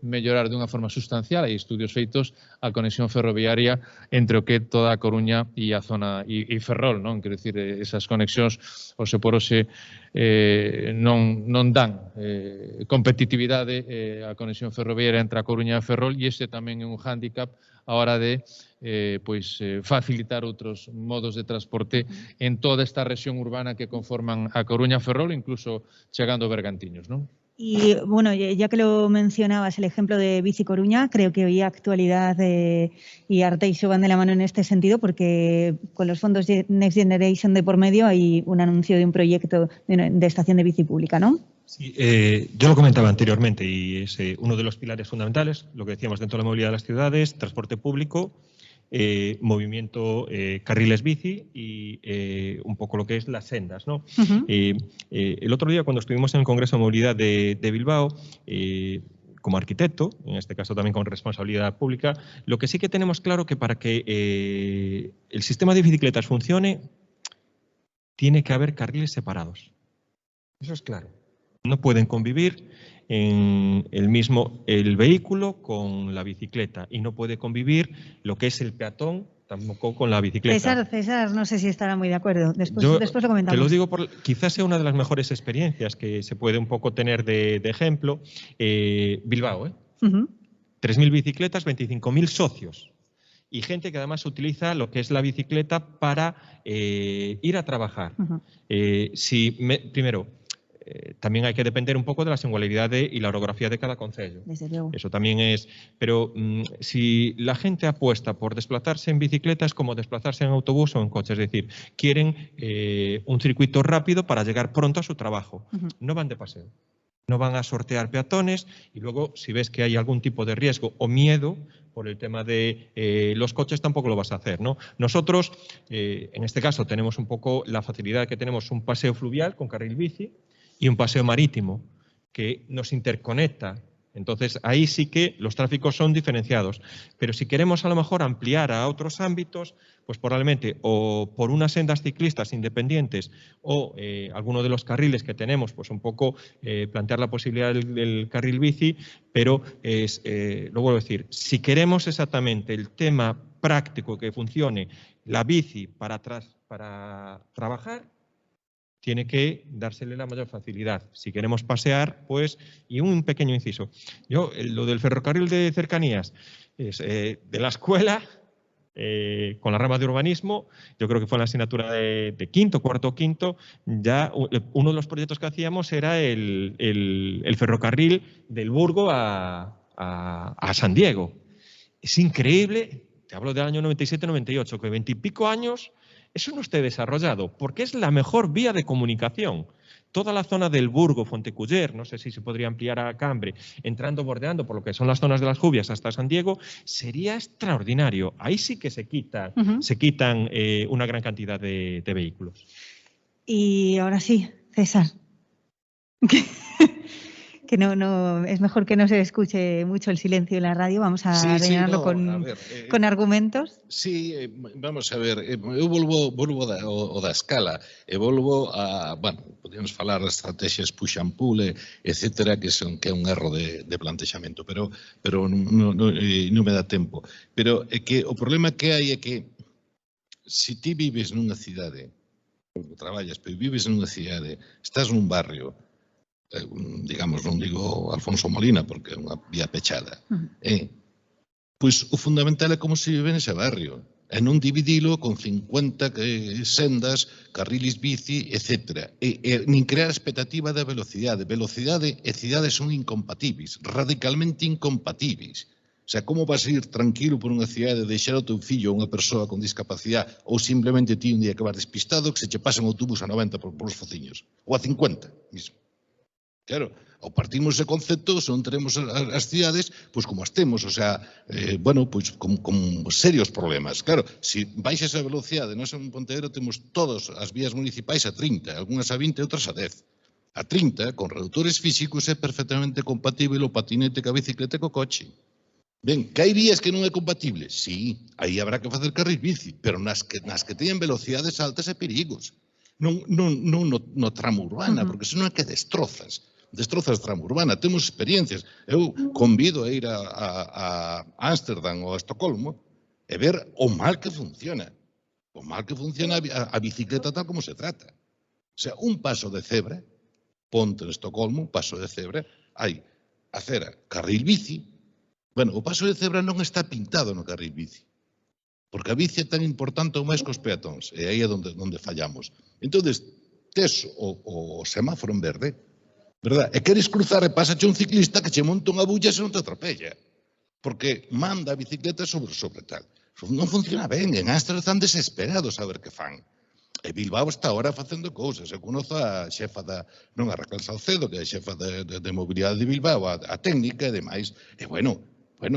mellorar de unha forma sustancial, hai estudios feitos, a conexión ferroviaria entre o que é toda a Coruña e a zona e Ferrol, non? Quero dicir, esas conexións hoxe por hoxe non dan competitividade a conexión ferroviaria entre a Coruña e Ferrol, e ese tamén é un hándicap a hora de facilitar outros modos de transporte en toda esta rexión urbana que conforman a Coruña e Ferrol, incluso chegando a Bergantiños, non? Y bueno, ya que lo mencionabas, el ejemplo de Bici Coruña, creo que hoy Actualidad y Arteixo van de la mano en este sentido, porque con los fondos Next Generation de por medio hay un anuncio de un proyecto de estación de bici pública, ¿no? Sí, yo lo comentaba anteriormente y es uno de los pilares fundamentales, lo que decíamos dentro de la movilidad de las ciudades, transporte público, movimiento, carriles bici y un poco lo que es las sendas, ¿no? El otro día, cuando estuvimos en el Congreso de Movilidad de Bilbao, como arquitecto, en este caso también con responsabilidad pública, lo que sí que tenemos claro que para que el sistema de bicicletas funcione, tiene que haber carriles separados. Eso es claro. No pueden convivir en el vehículo con la bicicleta y no puede convivir lo que es el peatón tampoco con la bicicleta. César, no sé si estará muy de acuerdo. Después lo comentamos. Te lo digo, quizás sea una de las mejores experiencias que se puede un poco tener de ejemplo. Bilbao, 3.000 bicicletas, 25.000 socios. Y gente que además utiliza lo que es la bicicleta para ir a trabajar. Primero, también hay que depender un poco de la singularidad y la orografía de cada concello. Desde luego. Eso también es. Pero si la gente apuesta por desplazarse en bicicleta, es como desplazarse en autobús o en coche. Es decir, quieren un circuito rápido para llegar pronto a su trabajo. No van de paseo. No van a sortear peatones y luego, si ves que hay algún tipo de riesgo o miedo por el tema de los coches, tampoco lo vas a hacer, ¿no? Nosotros, en este caso, tenemos un poco la facilidad de que tenemos un paseo fluvial con carril bici y un paseo marítimo que nos interconecta. Entonces, ahí sí que los tráficos son diferenciados. Pero si queremos a lo mejor ampliar a otros ámbitos, pues probablemente o por unas sendas ciclistas independientes o alguno de los carriles que tenemos, pues un poco plantear la posibilidad del carril bici, pero lo vuelvo a decir, si queremos exactamente el tema práctico que funcione, la bici para trabajar, tiene que dársele la mayor facilidad. Si queremos pasear, pues, y un pequeño inciso. Yo, lo del ferrocarril de cercanías, es de la escuela, con la rama de urbanismo, yo creo que fue en la asignatura de quinto, cuarto, quinto, ya uno de los proyectos que hacíamos era el ferrocarril del Burgo a San Diego. Es increíble, te hablo del año 97-98, que 20 y pico años eso no esté desarrollado, porque es la mejor vía de comunicación. Toda la zona del Burgo, Fonteculler, no sé si se podría ampliar a Cambre, entrando, bordeando por lo que son las zonas de las Jubias hasta San Diego, sería extraordinario. Ahí sí que se quitan una gran cantidad de vehículos. Y ahora sí, César. Que no es mejor que no se escuche mucho el silencio en la radio, vamos a rellenarlo con argumentos. Sí, vamos a ver, eu volvo da escala, e volvo a, bueno, podemos falar de estrategias push and pull, etcétera, que é un erro de plantexamento, pero non me dá tempo. Pero é que o problema que hai é que se ti vives nunha cidade, traballas, pero vives nunha cidade, estás nun barrio, digamos, non digo Alfonso Molina, porque é unha vía pechada, pois o fundamental é como se vive nese barrio, e non dividilo con 50 sendas, carriles bici, etc. Nin crear expectativa de velocidade. Velocidade e cidade son incompatibles, radicalmente incompatibles. O sea, como vas a ir tranquilo por unha cidade e deixar o teu fillo a unha persoa con discapacidade ou simplemente ti un día que vas despistado que se che pasa un autobús a 90 por os fociños, ou a 50 mismo. Claro, ao partimos ese concepto, se non teremos as cidades, pois como as temos, o sea, bueno, pois con serios problemas. Claro, se baixas a velocidade, nós en Pontevedra temos todas as vías municipais a 30, algunhas a 20 e outras a 10. A 30, con reductores físicos, é perfectamente compatible o patinete, que a bicicleta e co coche. Ben, que hai vías que non é compatible? Sí, aí habrá que facer carril bici, pero nas que teñen velocidades altas e perigos. Non no tramo urbana, porque senón é que destrozas tramo urbana. Temos experiencias. Eu convido a ir a Ámsterdam ou a Estocolmo e ver o mal que funciona. O mal que funciona a bicicleta tal como se trata. O sea, un paso de cebra, ponte en Estocolmo, un paso de cebra, hai acera, carril bici. Bueno, o paso de cebra non está pintado no carril bici. Porque a bici é tan importante ou máis que os peatóns. E aí é onde fallamos. Entón, tes o semáforo en verde, verdad? E queres cruzar e pásache un ciclista que che monta unha bulla se non te atropella. Porque manda a bicicleta sobre tal. Non funciona ben. En Ámsterdam están desesperados a ver que fan. E Bilbao está ahora facendo cousas. Eu conozo a xefa non a Raquel Salcedo, que é a xefa de mobilidade de Bilbao, a técnica e demais. E bueno,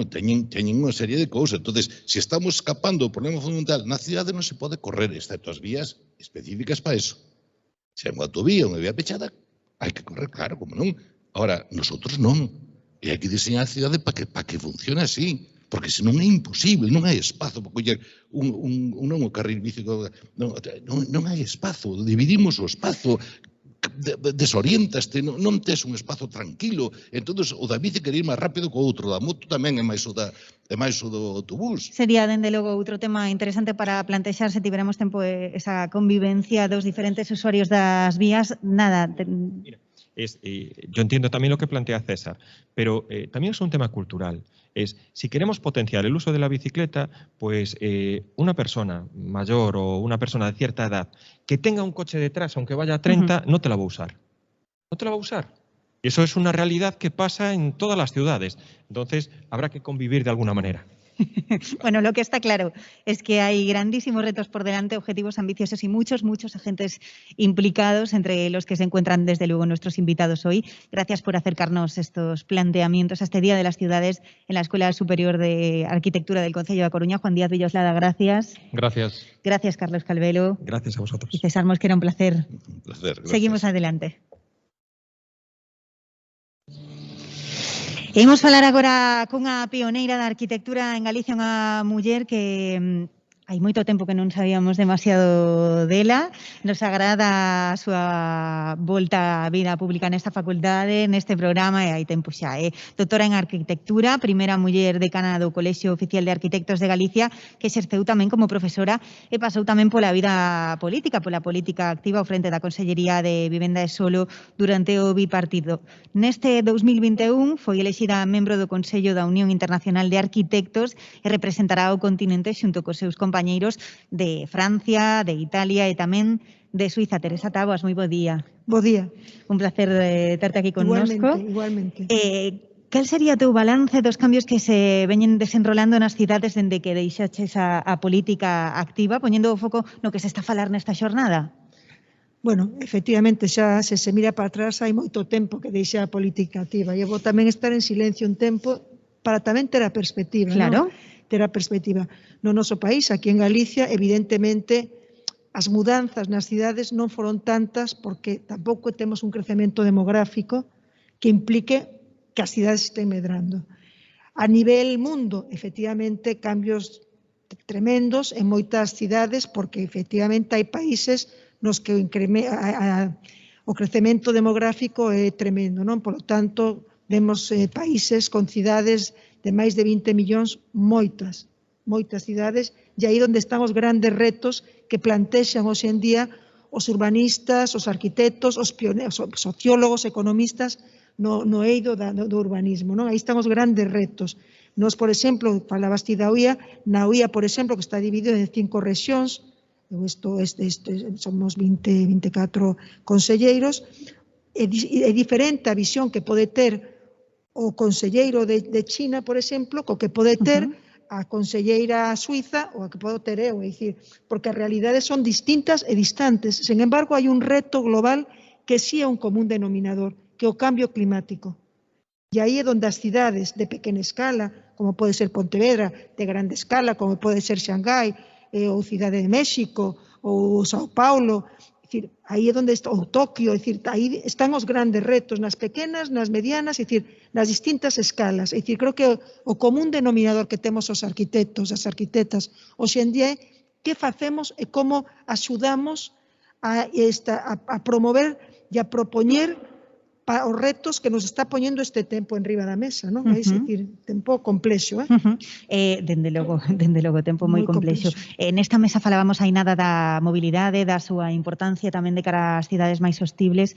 teñen unha serie de cousas. Entón, se estamos escapando do problema fundamental, na cidade non se pode correr, excepto as vías específicas para eso. Se é unha autovía, unha vía pechada, hai que correr, claro, como non. Ahora, nosotros non. E hai que diseñar a cidade para que funcione así. Porque senón é imposible, non hai espazo para coller un carril bici. Non hai espazo, dividimos o espazo, desorientaste, non tes un espazo tranquilo. Entón, o da bici quer ir máis rápido que o outro, da moto tamén é máis o do autobús. Sería, dende logo, outro tema interesante para plantexar se tiveramos tempo esa convivencia dos diferentes usuarios das vías. Nada. Mira, yo entiendo también lo que plantea César, pero también es un tema cultural. Si queremos potenciar el uso de la bicicleta, pues una persona mayor o una persona de cierta edad que tenga un coche detrás, aunque vaya a 30, no te la va a usar. No te la va a usar. Y eso es una realidad que pasa en todas las ciudades. Entonces, habrá que convivir de alguna manera. Bueno, lo que está claro es que hay grandísimos retos por delante, objetivos ambiciosos y muchos agentes implicados, entre los que se encuentran desde luego nuestros invitados hoy. Gracias por acercarnos estos planteamientos a este Día de las Ciudades en la Escuela Superior de Arquitectura del Concello da Coruña. Juan Díaz Villoslada, gracias. Gracias. Gracias, Carlos Calvelo. Gracias a vosotros. Y César Mosquera, un placer. Un placer. Gracias. Seguimos adelante. Imos falar agora cunha pioneira da arquitectura en Galicia, unha muller que hai moito tempo que non sabíamos demasiado dela. Nos agrada a súa volta á vida pública nesta facultade, neste programa, e hai tempo xa. Doutora en arquitectura, primeira muller decana do Colexio Oficial de Arquitectos de Galicia, que exerceu tamén como profesora e pasou tamén pola vida política, pola política activa ao frente da Consellería de Vivenda e Solo durante o bipartido. Neste 2021 foi elexida membro do Consello da Unión Internacional de Arquitectos e representará o continente xunto cos seus compañeros de Francia, de Italia e tamén de Suiza. Teresa Taboas, moi bo día. Bo día. Un placer terte aquí connosco. Igualmente. Cal sería o teu balance dos cambios que se veñen desenrolando nas cidades dende que deixaches a política activa, poñendo o foco no que se está a falar nesta xornada? Bueno, efectivamente, xa se mira para atrás, hai moito tempo que deixa a política activa. E vou tamén estar en silencio un tempo para tamén ter a perspectiva. Claro. ¿no? Ter a perspectiva. No noso país, aquí en Galicia, evidentemente, as mudanzas nas cidades non foron tantas porque tampouco temos un crecemento demográfico que implique que as cidades estén medrando. A nivel mundo, efectivamente, cambios tremendos en moitas cidades porque efectivamente hai países nos que o crecemento demográfico é tremendo, non? Por lo tanto, vemos países con cidades de máis de 20 millóns, moitas cidades, e aí onde están os grandes retos que plantexan hoxe en día os urbanistas, os arquitectos, os pioneiros, os sociólogos, economistas no eido do urbanismo. Non? Aí están os grandes retos. Nos, por exemplo, falabas ti da UIA, na UIA, por exemplo, que está dividido en 5 rexións, somos 24 conselleiros, é diferente a visión que pode ter o conselleiro de China, por exemplo, co que pode ter a conselleira suiza ou a que pode ter eu, é dicir, porque as realidades son distintas e distantes. Sen embargo, hai un reto global que sí é un común denominador, que é o cambio climático. E aí é onde as cidades de pequena escala, como pode ser Pontevedra, de grande escala, como pode ser Xangai, ou Cidade de México, ou Sao Paulo, decir, aí é onde está, ou Tokio, decir, aí están os grandes retos, nas pequenas, nas medianas, decir, nas distintas escalas. É dicir, creo que o común denominador que temos os arquitectos, as arquitectas, hoxe en día é que facemos e como axudamos a promover e a propoñer os retos que nos está poñendo este tempo en riba da mesa, non? É dicir, tempo complexo, Dende logo, tempo moi complexo. Nesta mesa falábamos hai nada da mobilidade, da súa importancia tamén de cara ás cidades máis sostibles.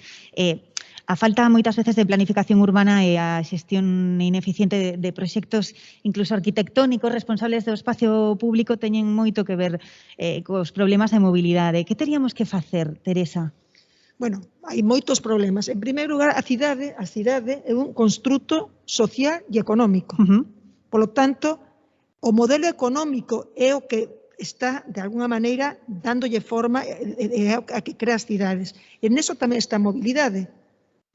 A falta moitas veces de planificación urbana e a xestión ineficiente de proxectos incluso arquitectónicos responsables do espacio público teñen moito que ver cos problemas de mobilidade. Que teríamos que facer, Teresa? Bueno, hai moitos problemas. En primeiro lugar, a cidade é un construto social e económico. Por lo tanto, o modelo económico é o que está, de alguna maneira, dándolle forma a que crea as cidades. E neso tamén está a mobilidade.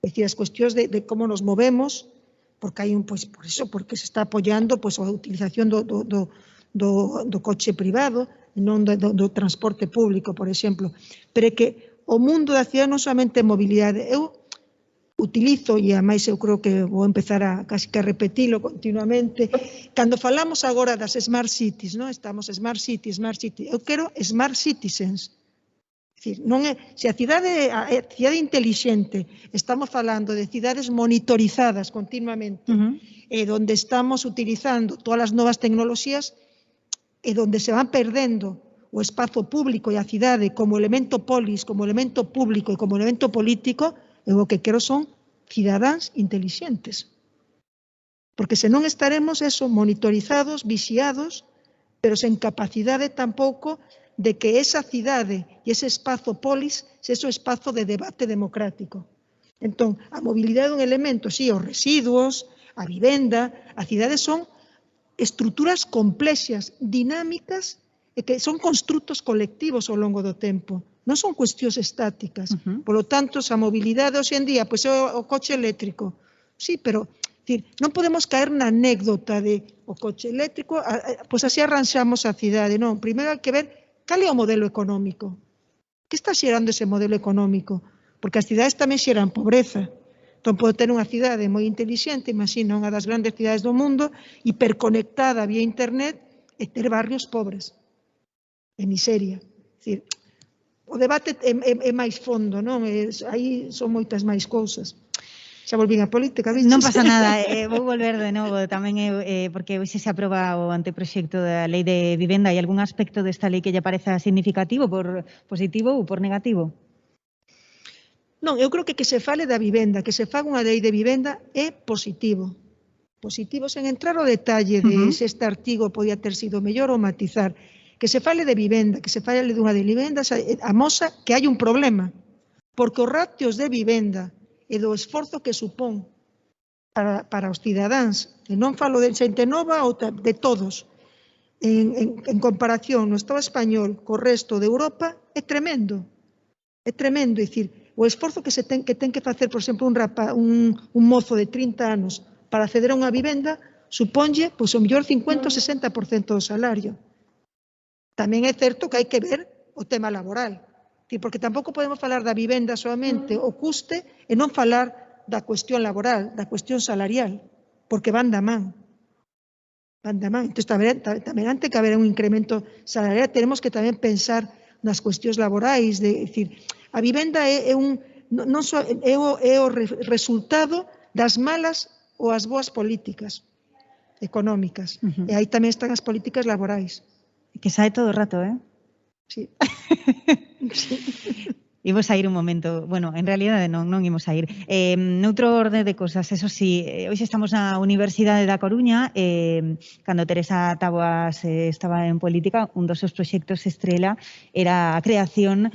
É dicir, as cuestións de como nos movemos, porque hai por iso, porque se está apoiando a utilización do coche privado, non do transporte público, por exemplo. Pero é que o mundo da cidade non somente é mobilidade. Eu utilizo, e ademais eu creo que vou empezar a casi que a repetilo continuamente, cando falamos agora das smart cities, non? Estamos smart city, eu quero smart citizens. É dicir, non é, se a cidade intelixente, estamos falando de cidades monitorizadas continuamente, e onde estamos utilizando todas as novas tecnoloxías e onde se van perdendo o espazo público e a cidade como elemento polis, como elemento público e como elemento político, eu o que quero son cidadáns intelixentes. Porque senón estaremos monitorizados, vixiados, pero sen capacidade tampouco de que esa cidade e ese espazo polis sexa o espazo de debate democrático. Entón, a mobilidade é un elemento, sí, os residuos, a vivenda, a cidade son estruturas complexas, dinámicas, e que son construtos colectivos ao longo do tempo, non son cuestións estáticas. Por lo tanto, a mobilidade hoxe en día, pois é o coche eléctrico. Sí, pero non podemos caer na anécdota de o coche eléctrico, pois así arranxamos a cidade. Non, primeiro hai que ver cal é o modelo económico. Que está xerando ese modelo económico? Porque as cidades tamén xeran pobreza. Entón, pode ter unha cidade moi intelixente, imagina unha das grandes cidades do mundo, hiperconectada vía internet, e ter barrios pobres. É miseria. O debate é máis fondo, non? Aí son moitas máis cousas. Xa volvín a política, viches? Non pasa nada, vou volver de novo, tamén porque hoxe se aproba o anteproxecto da Lei de Vivenda. Hai algún aspecto desta lei que lle pareza significativo, por positivo ou por negativo? Non, eu creo que se fale da vivenda, que se faga unha lei de vivenda é positivo. Positivo sen entrar ao detalle de se este artigo podía ter sido mellor ou matizar. Que se fale de vivenda, que se fale dunha de vivenda, amosa que hai un problema, porque os ratios de vivenda e do esforzo que supón para os cidadáns, e non falo de xente nova ou de todos, en comparación no Estado español co resto de Europa, é tremendo. É tremendo, é dicir, o esforzo que ten que facer, por exemplo, un mozo de 30 anos para acceder a unha vivenda, suponlle, pois, o mellor 50 ou 60% do salario. Tamén é certo que hai que ver o tema laboral, porque tampouco podemos falar da vivenda solamente o custe e non falar da cuestión laboral, da cuestión salarial, porque van da man. Entón, tamén antes que haber un incremento salarial, tenemos que tamén pensar nas cuestións laborais, decir, a vivenda é o resultado das malas ou as boas políticas económicas, e aí tamén están as políticas laborais. Que sae todo o rato, Sí. Imos a ir un momento, bueno, en realidade non imos a ir. Noutro orde de cosas, eso sí, hoxe estamos na Universidade da Coruña, cando Teresa Taboas estaba en política, un dos seus proxectos estrela era a creación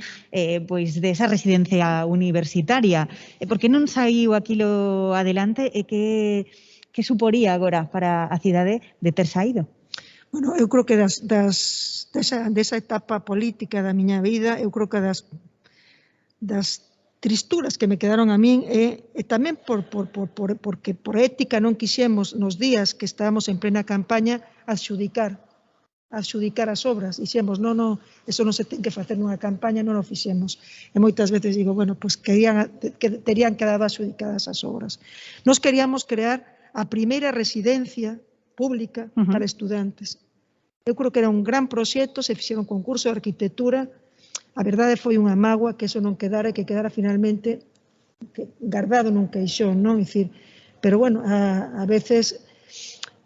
pois desa residencia universitaria. Por que non saiu aquilo adelante e que suporía agora para a cidade de ter saído? Bueno, eu creo que desa etapa política da miña vida, eu creo que das tristuras que me quedaron a min e tamén porque por ética non quixemos nos días que estábamos en plena campaña adxudicar as obras. Dixemos, non, eso non se ten que facer nunha campaña, non o fixemos. E moitas veces digo, bueno, pois terían quedado adxudicadas as obras. Nos queríamos crear a primeira residencia pública para estudantes. Eu creo que era un gran proxecto, se fixeron concurso de arquitectura. A verdade foi unha mágoa que eso non quedara e que quedara finalmente guardado nun queixón, non? Pero bueno, a veces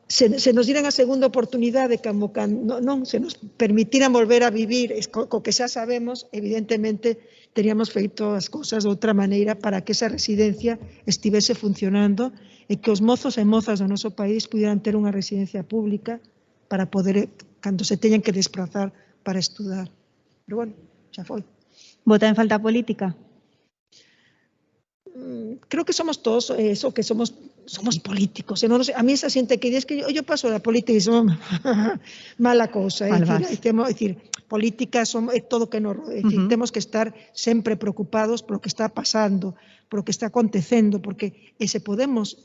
se nos dieran a segunda oportunidade, non se nos permitiran volver a vivir co que xa sabemos, evidentemente teríamos feito as cousas de outra maneira para que esa residencia estivese funcionando e que os mozos e mozas do noso país pudieran ter unha residencia pública para poder, cando se teñan que desplazar para estudar. Pero bueno, xa foi. Vota en falta política? Creo que somos todos eso, que somos políticos. A mí esa xente que dice que yo paso da política e son mala cousa. É dicir, política é todo que nos rode. Temos que estar sempre preocupados polo que está pasando, polo que está acontecendo, porque se podemos,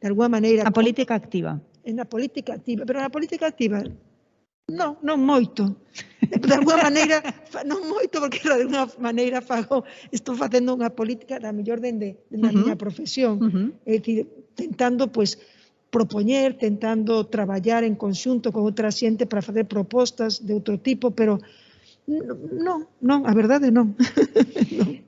de alguma maneira... A política activa. Na política activa, pero na política activa... Non moito. De alguma maneira, non moito, porque de alguma maneira estou facendo unha política da mellor dende a miña profesión. É dicir, tentando propoñer, tentando traballar en conxunto con outra xente para facer propostas de outro tipo, pero non, a verdade non.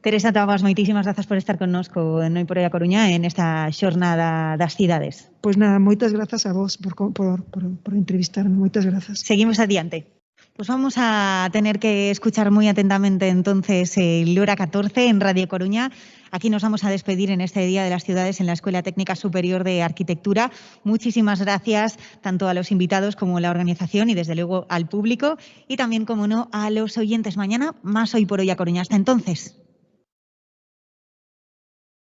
Teresa Taboas, moitísimas grazas por estar connosco en Noi por a Coruña en esta xornada das cidades. Pois nada, moitas grazas a vos por entrevistarme, moitas grazas. Seguimos adiante. Pues vamos a tener que escuchar muy atentamente entonces el Hora 14 en Radio Coruña. Aquí nos vamos a despedir en este Día de las Ciudades en la Escuela Técnica Superior de Arquitectura. Muchísimas gracias tanto a los invitados como a la organización y desde luego al público y también, como no, a los oyentes. Mañana más Hoy por Hoy a Coruña. Hasta entonces.